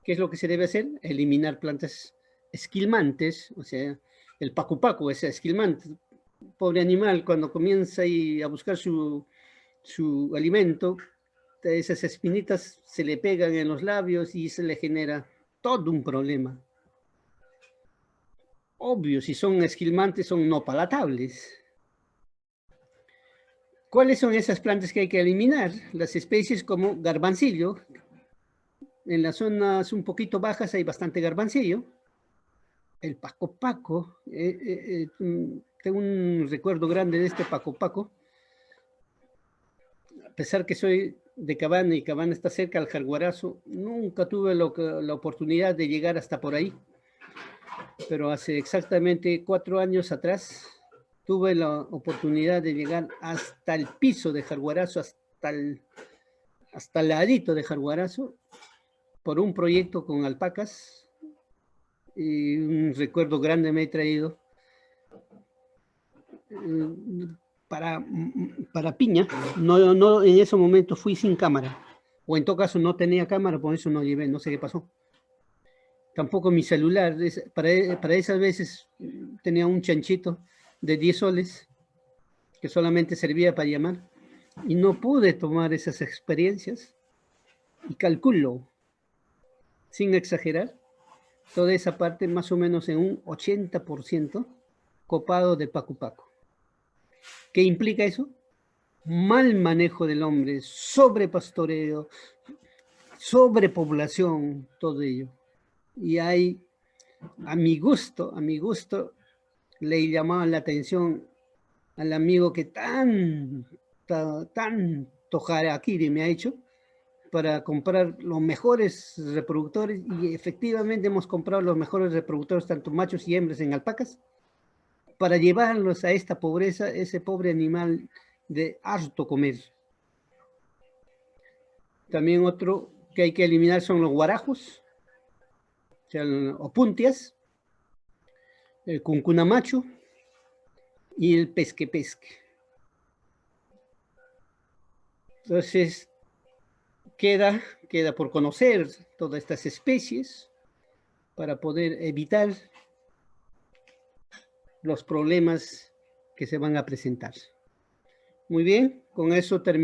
¿Qué es lo que se debe hacer? Eliminar plantas esquilmantes, o sea, el pacu-pacu es esquilmante. Pobre animal, cuando comienza a buscar su alimento, esas espinitas se le pegan en los labios y se le genera todo un problema. Obvio, si son esquilmantes, son no palatables. ¿Cuáles son esas plantas que hay que eliminar? Las especies como garbancillo. En las zonas un poquito bajas hay bastante garbancillo. El paco-paco, tengo un recuerdo grande de este paco-paco. A pesar que soy de Cabana y Cabana está cerca al Jarguarazo, nunca tuve la oportunidad de llegar hasta por ahí. Pero hace exactamente 4 años atrás tuve la oportunidad de llegar hasta el piso de Jarguarazo, hasta el ladito de Jarguarazo, por un proyecto con alpacas, y un recuerdo grande me he traído para piña. No, en ese momento fui sin cámara, o en todo caso no tenía cámara, por eso no llevé, no sé qué pasó. Tampoco mi celular, para esas veces tenía un chanchito de 10 soles, que solamente servía para llamar, y no pude tomar esas experiencias, y calculo, sin exagerar, toda esa parte más o menos en un 80% copado de pacu-pacu. ¿Qué implica eso? Mal manejo del hombre, sobrepastoreo, sobrepoblación, todo ello. Y hay, a mi gusto, le llamaba la atención al amigo que tanto harakiri me ha hecho para comprar los mejores reproductores, y efectivamente hemos comprado los mejores reproductores, tanto machos y hembras en alpacas, para llevarlos a esta pobreza, ese pobre animal de harto comer. También otro que hay que eliminar son los guarajos, o sea, opuntias, el cuncunamacho y el pesque-pesque. Entonces, queda por conocer todas estas especies para poder evitar los problemas que se van a presentar. Muy bien, con eso terminamos.